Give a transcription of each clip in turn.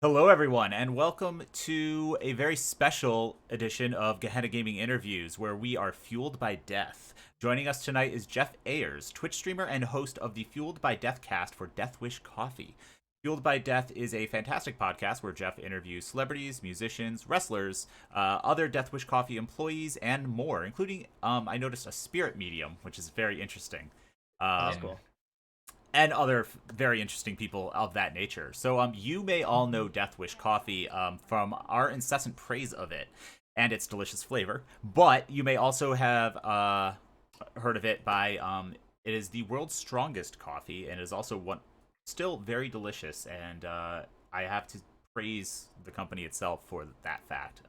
Hello, everyone, and welcome to a very special edition of Gehenna Gaming Interviews, where we are fueled by death. Joining us tonight is Jeff Ayers, Twitch streamer and host of the Fueled by Death cast for Death Wish Coffee. Fueled by Death is a fantastic podcast where Jeff interviews celebrities, musicians, wrestlers, other Death Wish Coffee employees, and more, including, I noticed, a spirit medium, which is very interesting. Oh, that's Um, cool. and other very interesting people of that nature. So you may all know Death Wish Coffee from our incessant praise of it and its delicious flavor, but you may also have heard of it by it is the world's strongest coffee and is also one still very delicious. And I have to praise the company itself for that fact.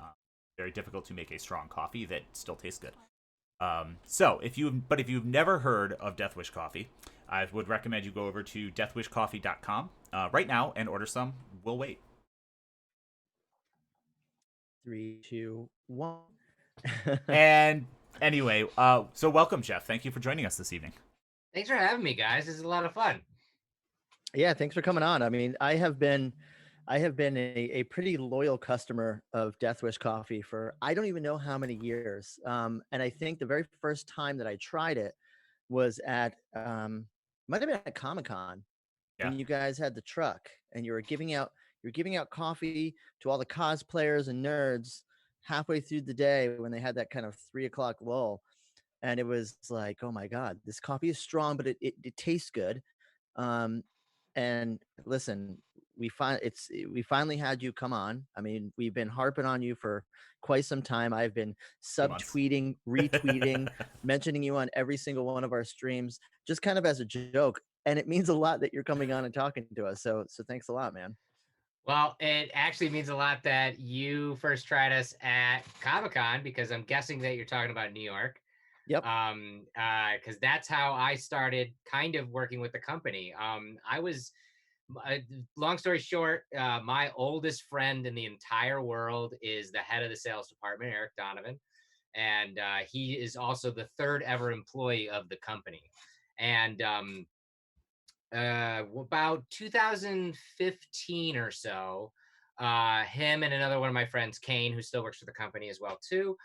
Very difficult to make a strong coffee that still tastes good. If you've never heard of Death Wish Coffee, I would recommend you go over to deathwishcoffee.com right now and order some. We'll wait. Three, two, one. And anyway, so welcome, Jeff. Thank you for joining us this evening. Thanks for having me, guys. This is a lot of fun. Yeah, thanks for coming on. I mean, I have been a pretty loyal customer of Death Wish Coffee for I don't even know how many years. And I think the very first time that I tried it was at might have been at Comic-Con Yeah. when you guys had the truck and you were giving out coffee to all the cosplayers and nerds halfway through the day when they had that kind of 3 o'clock lull. And it was like, oh my God, this coffee is strong, but it tastes good. Um, and listen, we finally had you come on. I mean, we've been harping on you for quite some time. I've been 2 months. subtweeting, retweeting, mentioning you on every single one of our streams, just kind of as a joke. And it means a lot that you're coming on and talking to us. So thanks a lot, man. Well, it actually means a lot that you first tried us at Comic-Con because I'm guessing that you're talking about New York. Yep. Because that's how I started kind of working with the company. Uh, Long story short, my oldest friend in the entire world is the head of the sales department, Eric Donovan, and he is also the third ever employee of the company. And about 2015 or so, him and another one of my friends, Kane, who still works for the company as well too,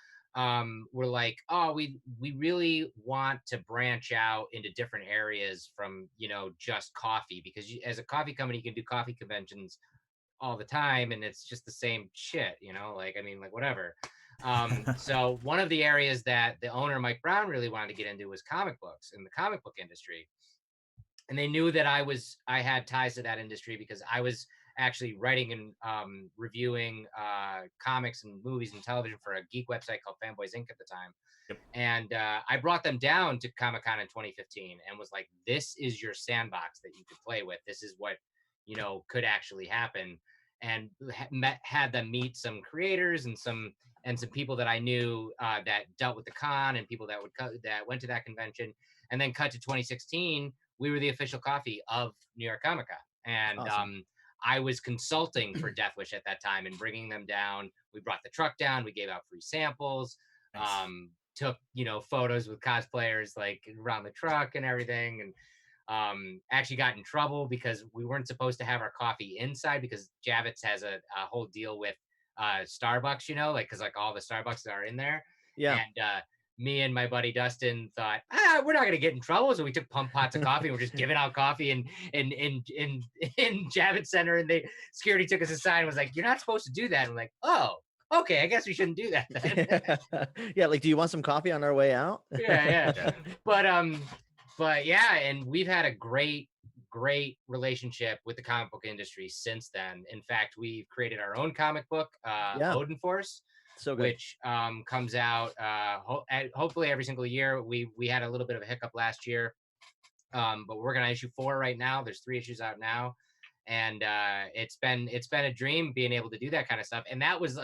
were like, oh, we really want to branch out into different areas from just coffee, because as a coffee company you can do coffee conventions all the time and it's just the same shit, like, I mean, like, whatever. So one of the areas that the owner, Mike Brown, really wanted to get into was comic books and the comic book industry, and they knew that I had ties to that industry because I was actually writing and reviewing comics and movies and television for a geek website called Fanboys Inc. at the time. Yep. And I brought them down to Comic-Con in 2015 and was like, this is your sandbox that you could play with. This is what could actually happen. And had them meet some creators and some people that I knew that dealt with the con, and people that went to that convention. And then cut to 2016, we were the official coffee of New York Comic Con. And Awesome. I was consulting for Death Wish at that time and bringing them down. We brought the truck down. We gave out free samples. Nice. Took photos with cosplayers like around the truck and everything. And actually got in trouble because we weren't supposed to have our coffee inside because Javits has a whole deal with Starbucks, like, because like all the Starbucks are in there. Yeah. And me and my buddy Dustin thought, we're not gonna get in trouble, so we took pump pots of coffee and we're just giving out coffee in Javits Center, and the security took us aside and was like, "You're not supposed to do that." And we're like, "Oh, okay, I guess we shouldn't do that then." Yeah. Like, do you want some coffee on our way out? Yeah. But yeah, and we've had a great relationship with the comic book industry since then. In fact, we've created our own comic book, Yeah. Odin Force, So good. which comes out hopefully every single year. We had a little bit of a hiccup last year, but we're working on issue 4 right now. There's 3 issues out now, and it's been a dream being able to do that kind of stuff. And that was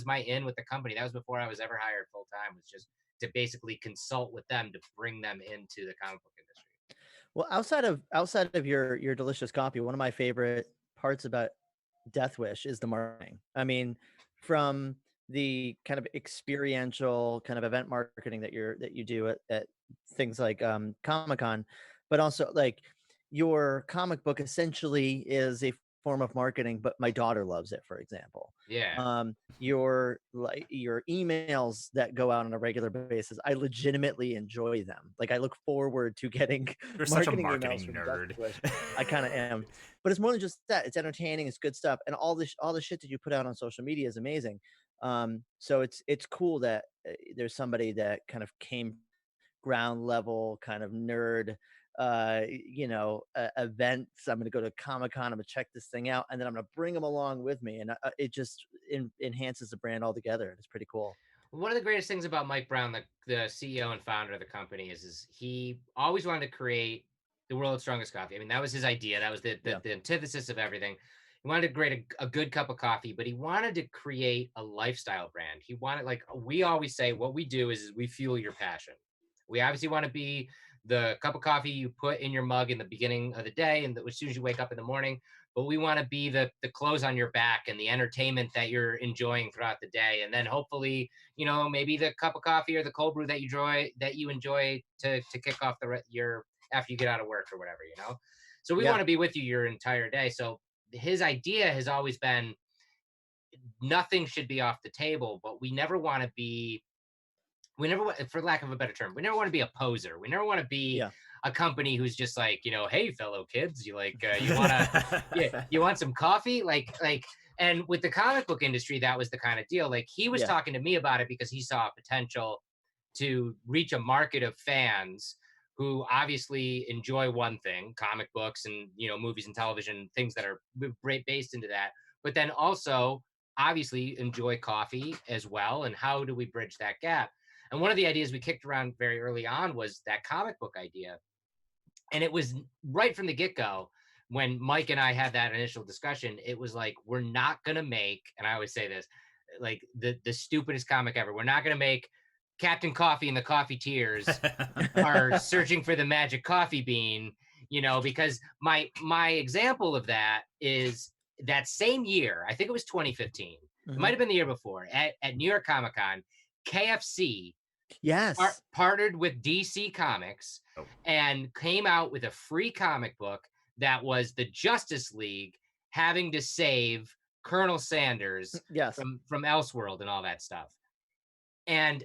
my in with the company. That was before I was ever hired full time. Was just to basically consult with them to bring them into the comic book industry. Well, outside of your delicious coffee, one of my favorite parts about Death Wish is the marketing. I mean, from the kind of experiential kind of event marketing that you do at things like Comic Con, but also like your comic book essentially is a form of marketing, but my daughter loves it, for example. Yeah. Your emails that go out on a regular basis, I legitimately enjoy them. Like I look forward to getting You're such a marketing emails marketing from nerd. Deathwish. I kind of am, but it's more than just that. It's entertaining, it's good stuff, and all the shit that you put out on social media is amazing. So it's cool that there's somebody that kind of came ground level kind of nerd events. I'm going to go to Comic-Con, I'm going to check this thing out, and then I'm going to bring them along with me, and it just enhances the brand altogether. It's pretty cool. One of the greatest things about Mike Brown, the CEO and founder of the company, is he always wanted to create the world's strongest coffee. I mean, that was his idea. That was the antithesis of everything. He wanted to create a good cup of coffee, but he wanted to create a lifestyle brand. He wanted, like we always say, what we do is we fuel your passion. We obviously want to be the cup of coffee you put in your mug in the beginning of the day and as soon as you wake up in the morning, but we want to be the clothes on your back and the entertainment that you're enjoying throughout the day. And then hopefully, maybe the cup of coffee or the cold brew that you enjoy to kick off your after you get out of work or whatever. So we want to be with you your entire day. So his idea has always been nothing should be off the table, but we never want to be, for lack of a better term, we never want to be a poser. We never want to be a company who's just like, hey, fellow kids, you want some coffee? And with the comic book industry, that was the kind of deal. Like he was talking to me about it because he saw a potential to reach a market of fans who obviously enjoy one thing, comic books and, movies and television, things that are based into that, but then also obviously enjoy coffee as well. And how do we bridge that gap? And one of the ideas we kicked around very early on was that comic book idea. And it was right from the get-go, when Mike and I had that initial discussion, it was like, we're not going to make, and I always say this, like the stupidest comic ever. We're not going to make Captain Coffee and the Coffeeteers are searching for the magic coffee bean, because my example of that is that same year, I think it was 2015. It might have been the year before at New York Comic-Con, KFC partnered with DC Comics and came out with a free comic book that was the Justice League having to save Colonel Sanders from Elseworld and all that stuff. And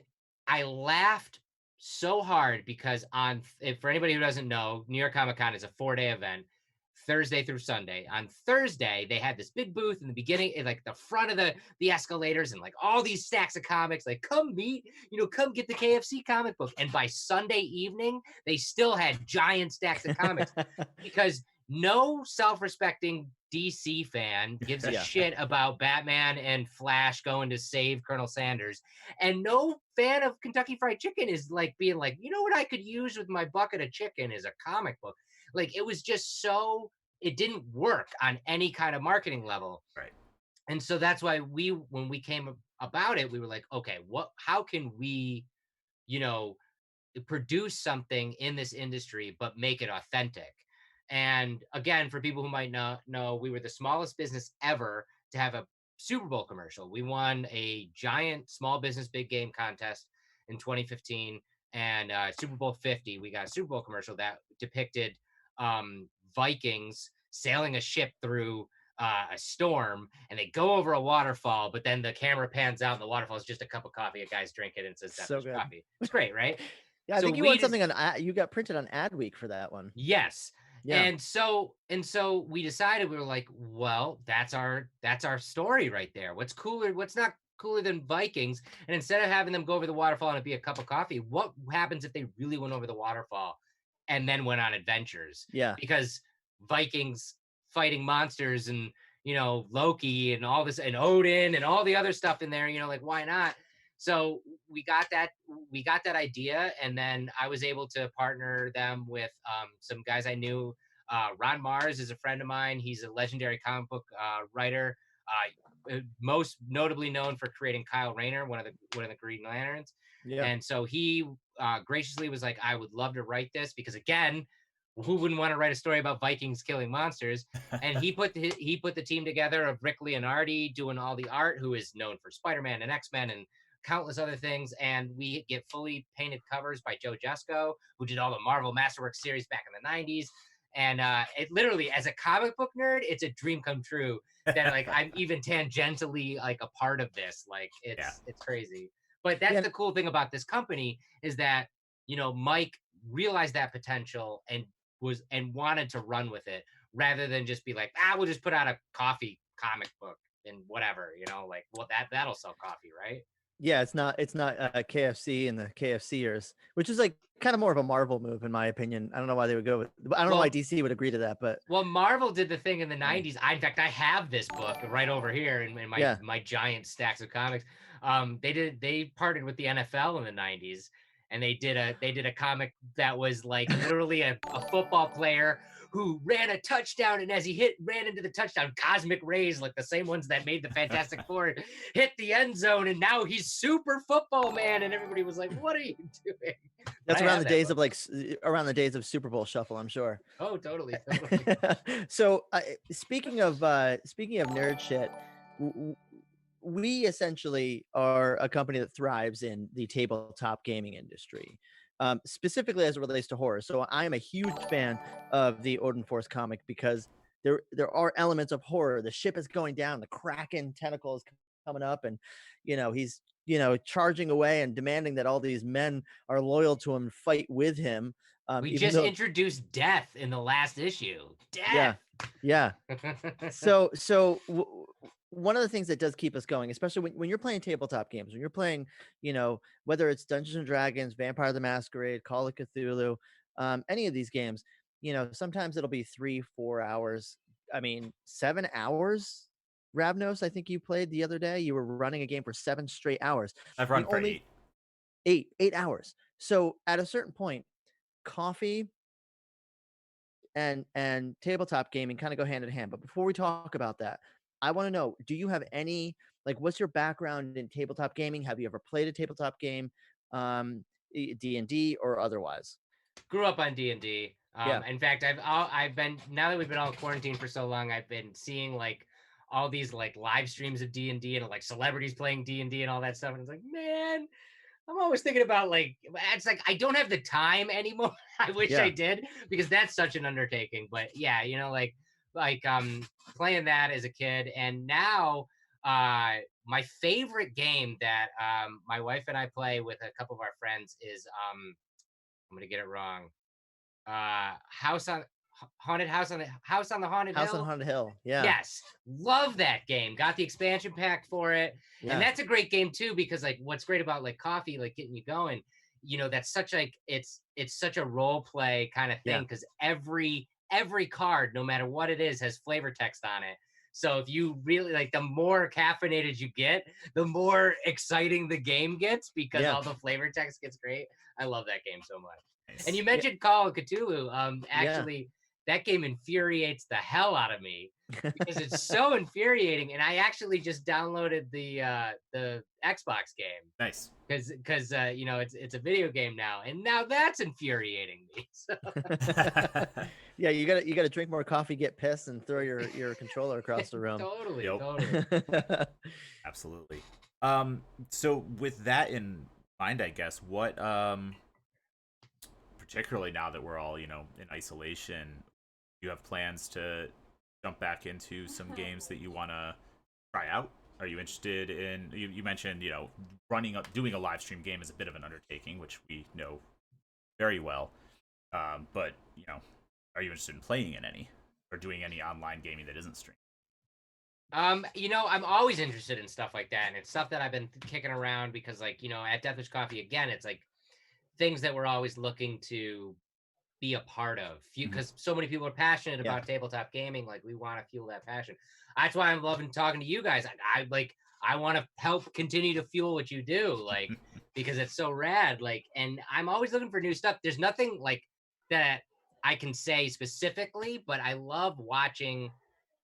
I laughed so hard because for anybody who doesn't know, New York Comic-Con is a 4-day event, Thursday through Sunday. On Thursday, they had this big booth in the beginning, in like the front of the escalators, and like all these stacks of comics, like come get the KFC comic book. And by Sunday evening, they still had giant stacks of comics because no self-respecting DC fan gives a shit about Batman and Flash going to save Colonel Sanders. And no fan of Kentucky Fried Chicken is like being like, what I could use with my bucket of chicken is a comic book. Like it was just it didn't work on any kind of marketing level. Right. And so that's why when we came about it, we were like, okay, how can we, produce something in this industry, but make it authentic? And again, for people who might not know, we were the smallest business ever to have a Super Bowl commercial. We won a giant small business big game contest in 2015, and Super Bowl 50, we got a Super Bowl commercial that depicted Vikings sailing a ship through a storm, and they go over a waterfall, but then the camera pans out and the waterfall is just a cup of coffee a guy's drinking, and it says So good. coffee. It's great, right? I think you won something you got printed on Adweek for that one. Yes. Yeah. And so we decided, we were like, well, that's our story right there. What's not cooler than Vikings? And instead of having them go over the waterfall and it be a cup of coffee, what happens if they really went over the waterfall and then went on adventures? Yeah. Because Vikings fighting monsters and, Loki and all this and Odin and all the other stuff in there, like, why not? So we got that idea, and then I was able to partner them with some guys I knew. Ron Mars is a friend of mine. He's a legendary comic book writer, most notably known for creating Kyle Rayner, one of the Green Lanterns. Yeah. And so he graciously was like, I would love to write this, because again, who wouldn't want to write a story about Vikings killing monsters? And he put the team together of Rick Leonardi doing all the art, who is known for Spider-Man and X-Men and countless other things. And we get fully painted covers by Joe Jesko, who did all the Marvel Masterworks series back in the 90s. And it literally, as a comic book nerd, it's a dream come true that like I'm even tangentially like a part of this. Like it's crazy. But that's the cool thing about this company is that, you know, Mike realized that potential and wanted to run with it rather than just be like, we'll just put out a coffee comic book and whatever, you know, like, well, that'll sell coffee, right? Yeah, it's not KFC and the KFCers, which is like kind of more of a Marvel move in my opinion. I don't know why they would go with. I don't know why DC would agree to that, but well, Marvel did the thing in the '90s. In fact, I have this book right over here in my giant stacks of comics. They partnered with the NFL in the '90s, and they did a comic that was like literally a football player who ran a touchdown, and as he ran into the touchdown, cosmic rays, like the same ones that made the Fantastic Four, hit the end zone, and now he's Super Football Man, and everybody was like, "What are you doing?" That's around the days of around the days of Super Bowl Shuffle, I'm sure. Oh, totally. So speaking of nerd shit, we essentially are a company that thrives in the tabletop gaming industry, specifically as it relates to horror. So I'm a huge fan of the Odin Force comic because there are elements of horror. The ship is going down, the Kraken tentacle is coming up, and he's charging away and demanding that all these men are loyal to him and fight with him. We just introduced death in the last issue. Death. Yeah. So one of the things that does keep us going, especially when you're playing tabletop games, when you're playing, whether it's Dungeons and Dragons, Vampire the Masquerade, Call of Cthulhu, any of these games, sometimes it'll be 3-4 hours. I mean, 7 hours. Ravnos, I think you played the other day. You were running a game for 7 straight hours. I've run for 8. 8 hours. So at a certain point, coffee and tabletop gaming kind of go hand in hand. But before we talk about that, I want to know, do you have any, like, what's your background in tabletop gaming? Have you ever played a tabletop game, D&D or otherwise? Grew up on D&D. In fact, I've been, now that we've been all quarantined for so long, I've been seeing like all these like live streams of D&D and like celebrities playing D&D and all that stuff. And it's like, man, I'm always thinking about like, it's like, I don't have the time anymore. I wish I did, because that's such an undertaking. But yeah, playing that as a kid. And now my favorite game that my wife and I play with a couple of our friends is, I'm going to get it wrong. House on the Haunted Hill. Yeah. Yes. Love that game. Got the expansion pack for it. Yeah. And that's a great game too, because like what's great about like coffee, like getting you going, that's such like, it's such a role play kind of thing. Cause every card, no matter what it is, has flavor text on it. So if you really like, the more caffeinated you get, the more exciting the game gets, because all the flavor text gets great. I love that game so much. And you mentioned Call of Cthulhu. Actually, that game infuriates the hell out of me because it's so infuriating. And I actually just downloaded the Xbox game. Nice. Because it's a video game now, and now that's infuriating me. So. Yeah, you gotta drink more coffee, get pissed, and throw your controller across the room. Totally. Absolutely. So with that in mind, I guess, what particularly now that we're all in isolation, you have plans to jump back into some games that you want to try out? Are you interested in, you mentioned doing a live stream game is a bit of an undertaking, which we know very well, but are you interested in playing in any or doing any online gaming that isn't streamed? I'm always interested in stuff like that, and it's stuff that I've been kicking around because, like, at Deathwish Coffee, again, it's like things that we're always looking to be a part of, because so many people are passionate about tabletop gaming. Like, we want to fuel that passion. That's why I'm loving talking to you guys. I want to help continue to fuel what you do, like, because it's so rad. Like, and I'm always looking for new stuff. There's nothing like that I can say specifically, but I love watching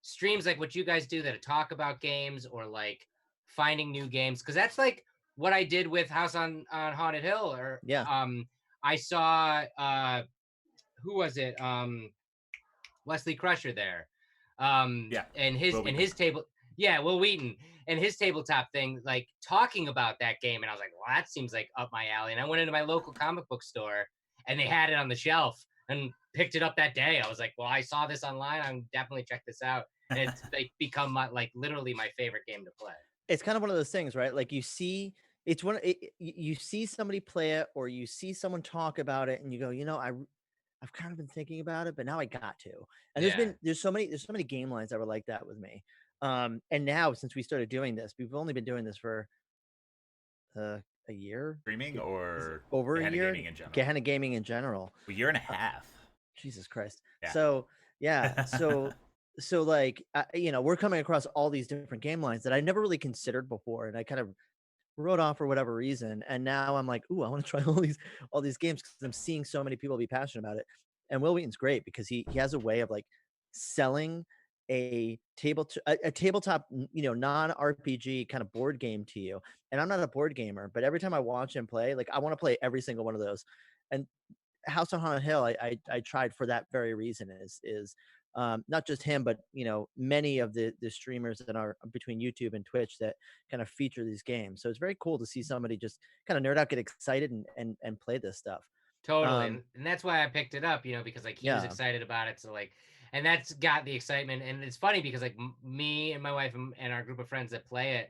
streams like what you guys do that talk about games, or like finding new games, because that's like what I did with House on Haunted Hill. Or I saw who was it? Wesley Crusher there. And his table. Yeah, Will Wheaton and his tabletop thing, like talking about that game. And I was like, well, that seems like up my alley. And I went into my local comic book store and they had it on the shelf. And picked it up that day. I was like, well, I saw this online. I'm definitely check this out. And it's like become like literally my favorite game to play. It's kind of one of those things, right? Like you see, you see somebody play it, or you see someone talk about it, and you go, I've kind of been thinking about it, but now I got to. And there's so many game lines that were like that with me. And now since we started doing this, we've only been doing this for a year. Streaming or over a year? Gaming in general? Gehenna Gaming in general. A year and a half. Jesus Christ. Yeah. So yeah, so like we're coming across all these different game lines that I never really considered before, and I kind of wrote off for whatever reason, and now I'm like, ooh, I want to try all these games because I'm seeing so many people be passionate about it. And Will Wheaton's great because he has a way of like selling a tabletop, non-RPG kind of board game to you. And I'm not a board gamer, but every time I watch him play, like I want to play every single one of those. And House on Haunted Hill, I tried for that very reason. Is not just him, but many of the streamers that are between YouTube and Twitch that kind of feature these games. So it's very cool to see somebody just kind of nerd out, get excited, and play this stuff. Totally, and that's why I picked it up, because like he was excited about it. So like, and that's got the excitement. And it's funny because like me and my wife and our group of friends that play it,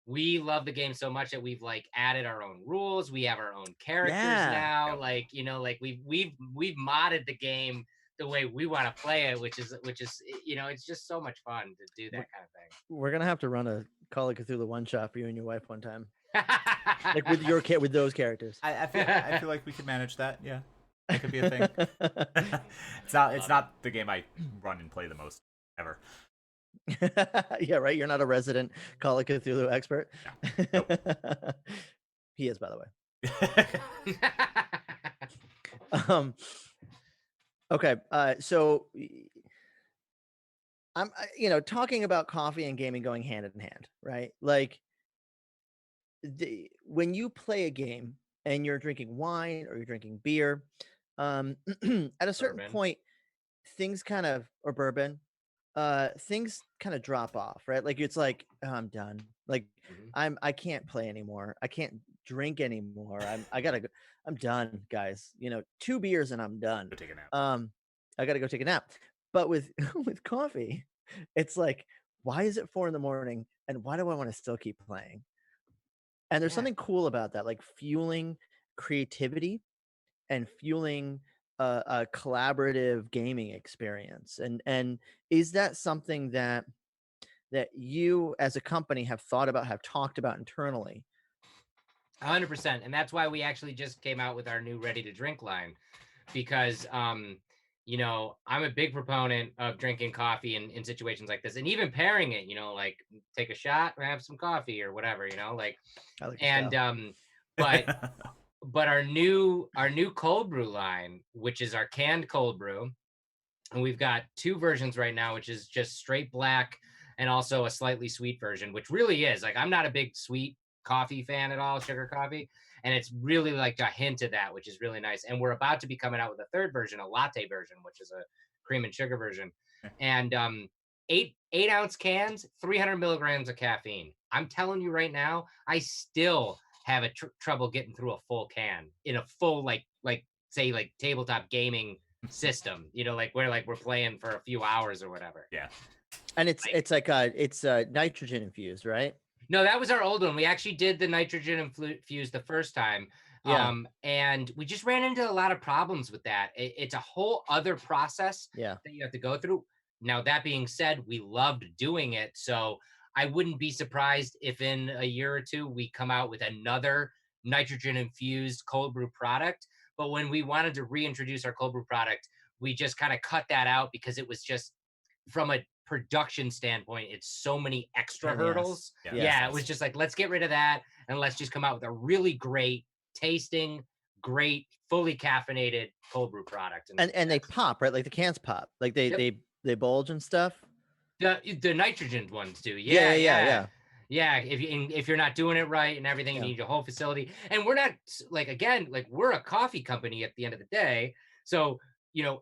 we love the game so much that we've like added our own rules. We have our own characters now. Yep. Like like we've modded the game the way we want to play it, which is it's just so much fun to do that kind of thing. We're gonna have to run a Call of Cthulhu one shot for you and your wife one time, like with those characters. I feel like we could manage that. Yeah, that could be a thing. It's not the game I run and play the most ever. Yeah, right. You're not a resident Call of Cthulhu expert. No. Nope. He is, by the way. Okay. So I'm, talking about coffee and gaming going hand in hand, right? Like when you play a game and you're drinking wine or you're drinking beer, at a certain point, things kind of, or bourbon, things kind of drop off, right? Like it's like, oh, I'm done. Like I can't play anymore. I can't drink anymore. I gotta go. I'm done, guys. 2 beers and I'm done. Go take a nap. I gotta go take a nap. But with coffee, it's like, why is it 4 a.m. and why do I want to still keep playing? And there's something cool about that, like fueling creativity and fueling a collaborative gaming experience. And is that something that you as a company have thought about, have talked about internally? 100%. And that's why we actually just came out with our new ready to drink line, because I'm a big proponent of drinking coffee in situations like this, and even pairing it, like take a shot and have some coffee or whatever, like, I like and but our new cold brew line, which is our canned cold brew, and we've got 2 versions right now, which is just straight black and also a slightly sweet version, which really is like, I'm not a big sweet coffee fan at all, sugar coffee, and it's really like a hint of that, which is really nice. And we're about to be coming out with a 3rd version, a latte version, which is a cream and sugar version. And 8-ounce cans, 300 milligrams of caffeine. I'm telling you right now, I still have trouble getting through a full can in a full like say like tabletop gaming system, like where like we're playing for a few hours or whatever. Yeah. And it's nitrogen infused, right? No, that was our old one. We actually did the nitrogen infused the first time. Yeah. And we just ran into a lot of problems with that. It's a whole other process that you have to go through. Now, that being said, we loved doing it. So I wouldn't be surprised if in a year or 2, we come out with another nitrogen infused cold brew product. But when we wanted to reintroduce our cold brew product, we just kind of cut that out because it was just, from a production standpoint, it's so many extra hurdles. It was just like, let's get rid of that and let's just come out with a really great tasting, great, fully caffeinated cold brew product. And they pop, right? Like the cans pop, like they bulge and stuff. The nitrogen ones do. Yeah. If you're not doing it right and everything, you need your whole facility. And we're not like, again, like we're a coffee company at the end of the day. So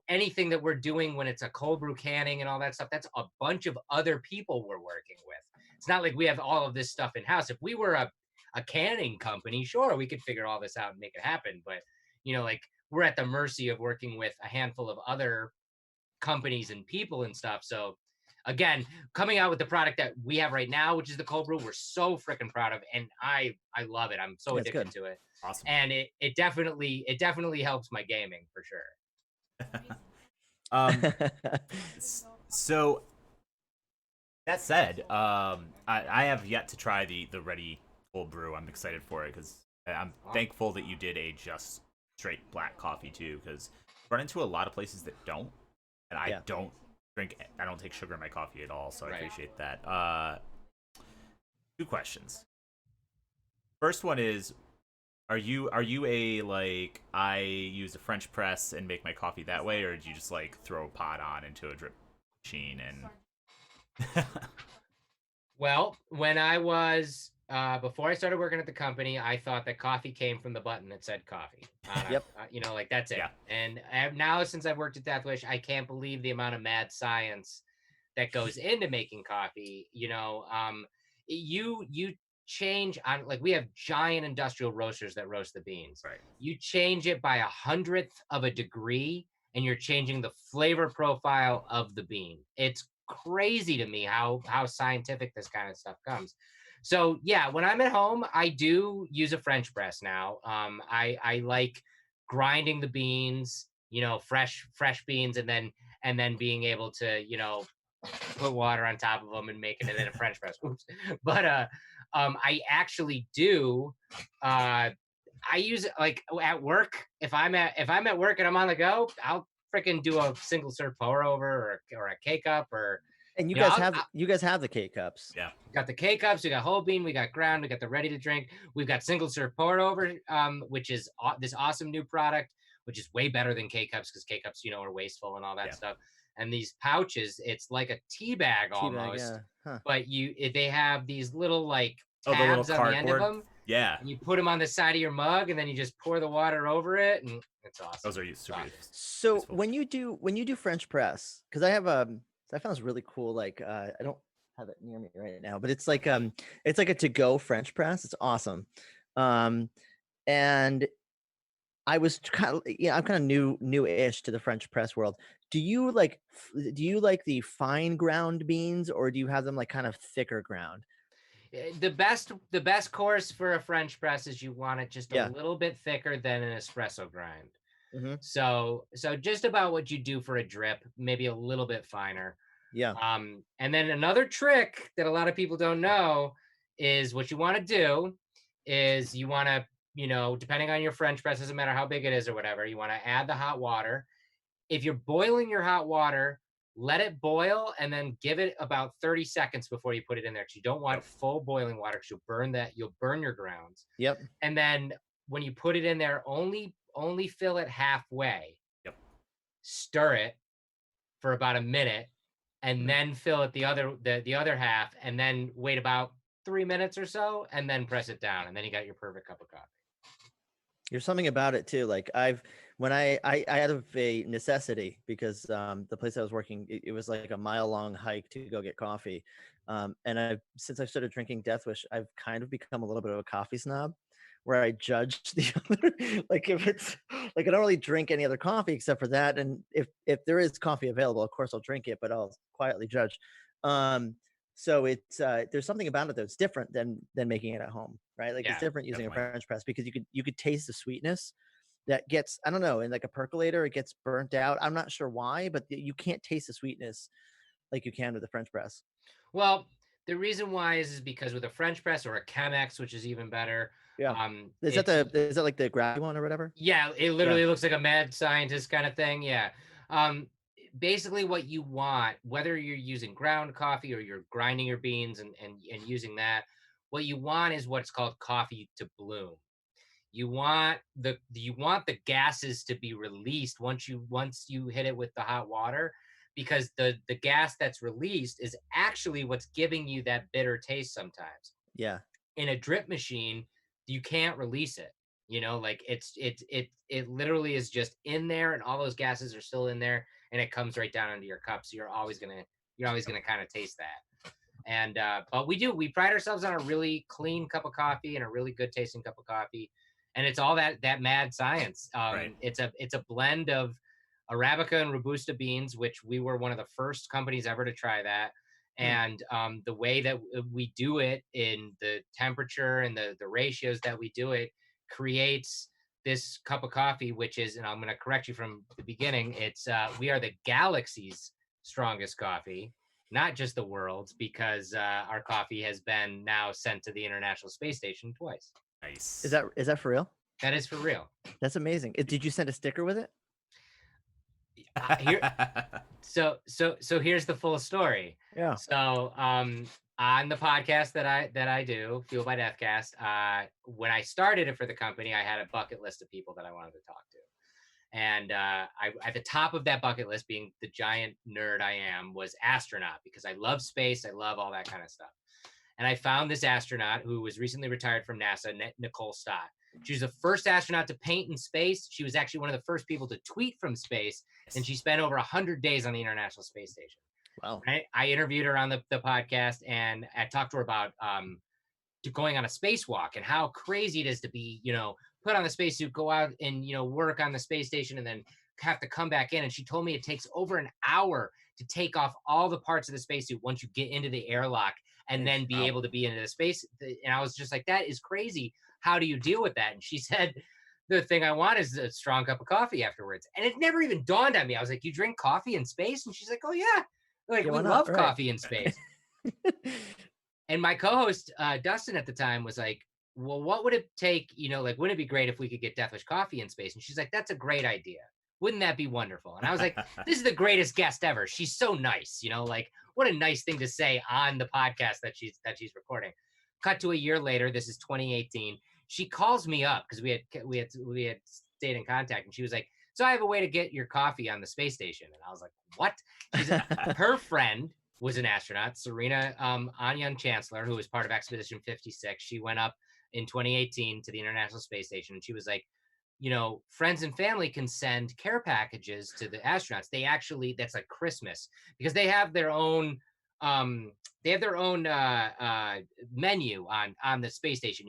anything that we're doing when it's a cold brew canning and all that stuff, that's a bunch of other people we're working with. It's not like we have all of this stuff in house. If we were a canning company, sure, we could figure all this out and make it happen. But like we're at the mercy of working with a handful of other companies and people and stuff. So again, coming out with the product that we have right now, which is the cold brew, we're so freaking proud of, and I love it. I'm so addicted to it. Awesome. And it definitely helps my gaming for sure. So that said, I have yet to try the ready cold brew. I'm excited for it because I'm thankful that you did a just straight black coffee too, because I run into a lot of places that don't, and I don't take sugar in my coffee at all, so I appreciate that. 2 questions. First one is, are you a like, I use a French press and make my coffee that way, or do you just like throw a pot on into a drip machine and Well, when I was before I started working at the company, I thought that coffee came from the button that said coffee. Yep. You know, like that's it. Yeah. And now since I've worked at Deathwish, I can't believe the amount of mad science that goes into making coffee. You know, you change on, like, we have giant industrial roasters that roast the beans. Right. You change it by 100th of a degree, and you're changing the flavor profile of the bean. It's crazy to me how scientific this kind of stuff comes. So yeah, when I'm at home, I do use a French press now. I like grinding the beans, you know, fresh beans, and then being able to, you know, put water on top of them and making it in a French press. Oops. But I actually do. I use it like at work. If I'm at work and I'm on the go, I'll freaking do a single serve pour over or a K cup, or And you know, guys have the K cups. Yeah. we got the K cups, we got whole bean, we got ground, we got the ready to drink, we've got single serve pour over, which is this awesome new product, which is way better than K cups, because K cups, you know, are wasteful and all that stuff. And these pouches, it's like a tea bag almost, but they have these little like tabs on the end of them. Yeah. And you put them on the side of your mug, and then you just pour the water over it, and it's awesome. Those are super. So when you do French press, because I found this really cool. Like I don't have it near me right now, but it's like a to-go French press. It's awesome. And I was kind of, I'm kind of new-ish to the French press world. Do you like the fine ground beans, or do you have them like kind of thicker ground? The best course for a French press is you want it just a little bit thicker than an espresso grind. Mm-hmm. So just about what you do for a drip, maybe a little bit finer. Yeah. And then another trick that a lot of people don't know is, what you want to do is you want to, you know, depending on your French press, doesn't matter how big it is or whatever, you want to add the hot water. If you're boiling your hot water, let it boil and then give it about 30 seconds before you put it in there, because you don't want full boiling water, because you'll burn your grounds. Yep. And then when you put it in there, only fill it halfway. Yep. Stir it for about a minute, and then fill it the other half, and then wait about 3 minutes or so, and then press it down, and then you got your perfect cup of coffee. There's something about it too. Like I had a necessity, because the place I was working, it was like a mile-long hike to go get coffee. And since I started drinking Deathwish, I've kind of become a little bit of a coffee snob, where I judge the other, like if it's like, I don't really drink any other coffee except for that. And if there is coffee available, of course I'll drink it, but I'll quietly judge. So it's there's something about it that's different than making it at home, right? Like it's different using a French press, because you could taste the sweetness that gets, I don't know, in like a percolator, it gets burnt out. I'm not sure why, but you can't taste the sweetness like you can with a French press. Well, the reason why is because with a French press or a Chemex, which is even better. Yeah. Is that like the gravity one or whatever? Yeah, it literally looks like a mad scientist kind of thing. Yeah. Basically what you want, whether you're using ground coffee or you're grinding your beans and using that, what you want is what's called coffee to bloom. You want the gases to be released once you hit it with the hot water, because the gas that's released is actually what's giving you that bitter taste sometimes. Yeah. In a drip machine, you can't release it. You know, like it literally is just in there, and all those gases are still in there, and it comes right down into your cup. So you're always gonna kind of taste that. And but we pride ourselves on a really clean cup of coffee and a really good tasting cup of coffee. and it's all that mad science. Right. It's a blend of Arabica and Robusta beans, which we were one of the first companies ever to try that. And the way that we do it, in the temperature and the ratios that we do it, creates this cup of coffee, which is, and I'm going to correct you from the beginning, it's we are the galaxy's strongest coffee, not just the world's, because our coffee has been now sent to the International Space Station twice. Nice. Is that for real? That is for real. That's amazing. Did you send a sticker with it? So here's the full story. Yeah. So on the podcast that I do, Fuel by Deathcast, when I started it for the company, I had a bucket list of people that I wanted to talk to. And I, at the top of that bucket list, being the giant nerd I am, was astronaut, because I love space. I love all that kind of stuff. And I found this astronaut who was recently retired from NASA, Nicole Stott. She was the first astronaut to paint in space. She was actually one of the first people to tweet from space. And she spent over 100 days on the International Space Station. Wow. I interviewed her on the podcast, and I talked to her about going on a spacewalk and how crazy it is to be, put on the spacesuit, go out and, work on the space station, and then have to come back in. And she told me it takes over an hour to take off all the parts of the spacesuit once you get into the airlock, and then be able to be into the space. And I was just like, that is crazy. How do you deal with that? And she said, the thing I want is a strong cup of coffee afterwards. And it never even dawned on me. I was like, you drink coffee in space? And she's like, oh yeah. Like, we love coffee in space. And my co-host, Dustin, at the time was like, well, what would it take? Wouldn't it be great if we could get Deathwish coffee in space? And she's like, that's a great idea. Wouldn't that be wonderful? And I was like, this is the greatest guest ever. She's so nice, what a nice thing to say on the podcast that she's recording. Cut to a year later, this is 2018. She calls me up because we had stayed in contact, and she was like, so I have a way to get your coffee on the space station. And I was like, what? Her friend was an astronaut, Serena Anyan Chancellor, who was part of Expedition 56. She went up in 2018 to the International Space Station, and she was like, friends and family can send care packages to the astronauts. That's like Christmas, because they have their own menu on the space station,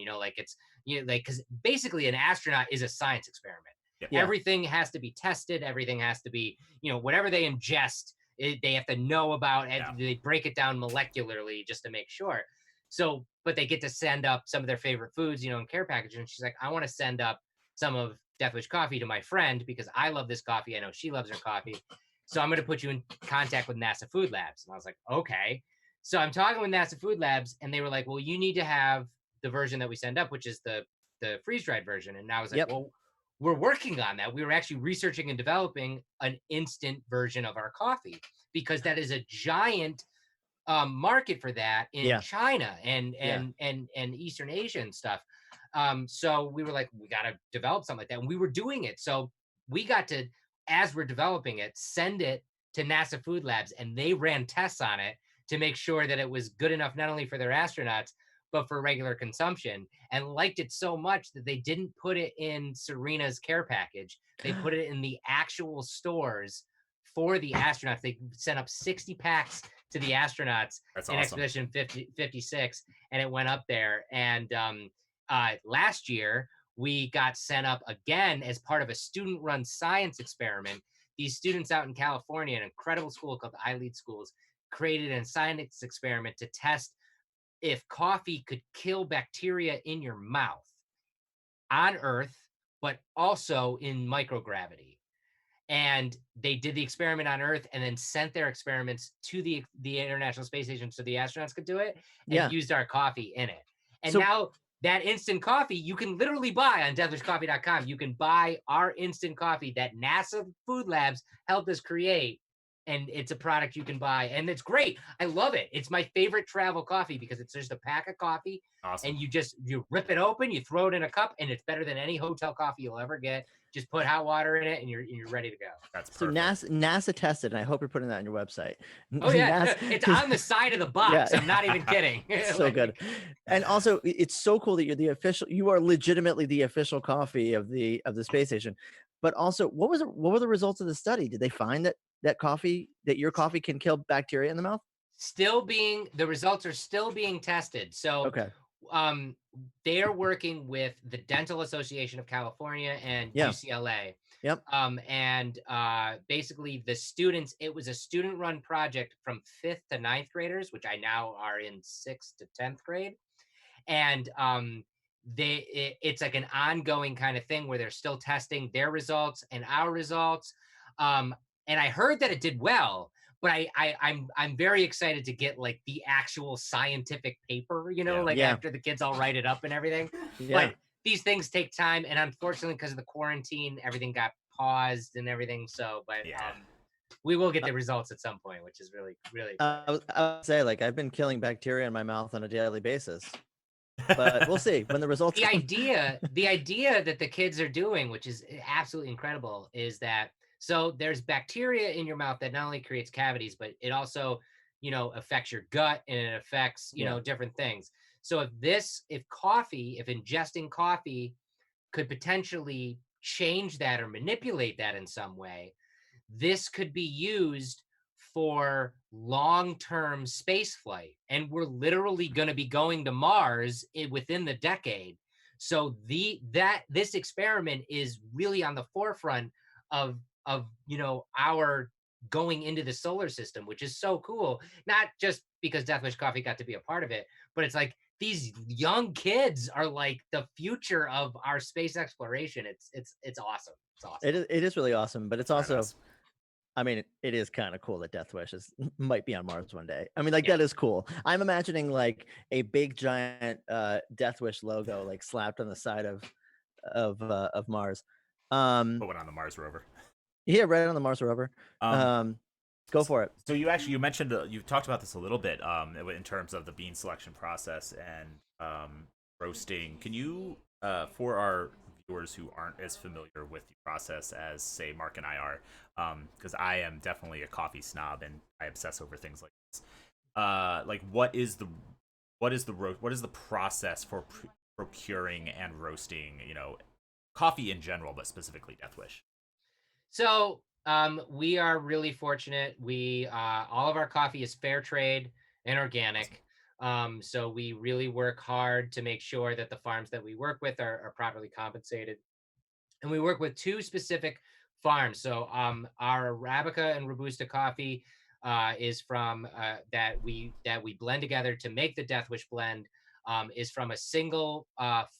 because basically an astronaut is a science experiment. Yeah. Everything has to be tested. Everything has to be, whatever they ingest, they have to know about, and they break it down molecularly just to make sure. So, but they get to send up some of their favorite foods, in care packages. And she's like, I want to send up some of Deathwish coffee to my friend because I love this coffee. I know she loves her coffee. So I'm going to put you in contact with NASA Food Labs. And I was like, okay. So I'm talking with NASA Food Labs, and they were like, well, you need to have the version that we send up, which is the freeze-dried version. And I was like, well, we're working on that. We were actually researching and developing an instant version of our coffee, because that is a giant market for that in China and Eastern Asia and stuff. So we were like, we got to develop something like that. And we were doing it. So we got to, as we're developing it, send it to NASA Food Labs, and they ran tests on it to make sure that it was good enough, not only for their astronauts, but for regular consumption, and liked it so much that they didn't put it in Serena's care package. They put it in the actual stores for the astronauts. They sent up 60 packs to the astronauts. That's in awesome. Expedition 56, and it went up there. And last year, we got sent up again as part of a student-run science experiment. These students out in California, an incredible school called the iLead Schools, created a science experiment to test if coffee could kill bacteria in your mouth on Earth, but also in microgravity. And they did the experiment on Earth and then sent their experiments to the International Space Station so the astronauts could do it, and used our coffee in it. And now that instant coffee you can literally buy on deathwishcoffee.com. You can buy our instant coffee that NASA Food Labs helped us create. And it's a product you can buy, and it's great. I love it. It's my favorite travel coffee because it's just a pack of coffee, and you rip it open, you throw it in a cup, and it's better than any hotel coffee you'll ever get. Just put hot water in it, and you're ready to go. That's perfect. So NASA tested, and I hope you're putting that on your website. Oh yeah, it's on the side of the box. Yeah. I'm not even kidding. So good. And also, it's so cool that you're the official. You are legitimately the official coffee of the space station. But also, what were the results of the study? Did they find that your coffee can kill bacteria in the mouth? The results are still being tested. So they're working with the Dental Association of California and Yeah. UCLA. Yep. And basically the students, it was a student run project from 5th to 9th graders, which I now are in 6th to 10th grade. And it's like an ongoing kind of thing where they're still testing their results and our results. And I heard that it did well, but I'm very excited to get like the actual scientific paper, like Yeah. after the kids all write it up and everything. Yeah. But these things take time, and unfortunately, because of the quarantine, everything got paused and everything. So, but we will get the results at some point, which is really, really exciting. I would say, like, I've been killing bacteria in my mouth on a daily basis, but we'll see when the results the come. idea that the kids are doing, which is absolutely incredible, is that so there's bacteria in your mouth that not only creates cavities, but it also, affects your gut, and it affects, different things. So if ingesting coffee could potentially change that or manipulate that in some way, this could be used for long-term space flight, and we're literally going to be going to Mars within the decade. So this experiment is really on the forefront of our going into the solar system, which is so cool. Not just because Deathwish Coffee got to be a part of it, but it's like these young kids are like the future of our space exploration. It's awesome. It's awesome. It is really awesome, but it's also, I mean, it is kind of cool that Death Wish might be on Mars one day. I mean, like, that is cool. I'm imagining like a big giant Death Wish logo like slapped on the side of Mars. Put one on the Mars rover. Yeah, right on the Mars rover. Go for it. So you mentioned you talked about this a little bit in terms of the bean selection process and roasting. Can you, for our viewers who aren't as familiar with the process as say Mark and I are, because I am definitely a coffee snob and I obsess over things like this. Like what is the process for procuring and roasting, coffee in general, but specifically Deathwish? So we are really fortunate. We all of our coffee is fair trade and organic. So we really work hard to make sure that the farms that we work with are properly compensated. And we work with 2 specific farms. So our Arabica and Robusta coffee is from that we blend together to make the Deathwish blend. Is from a single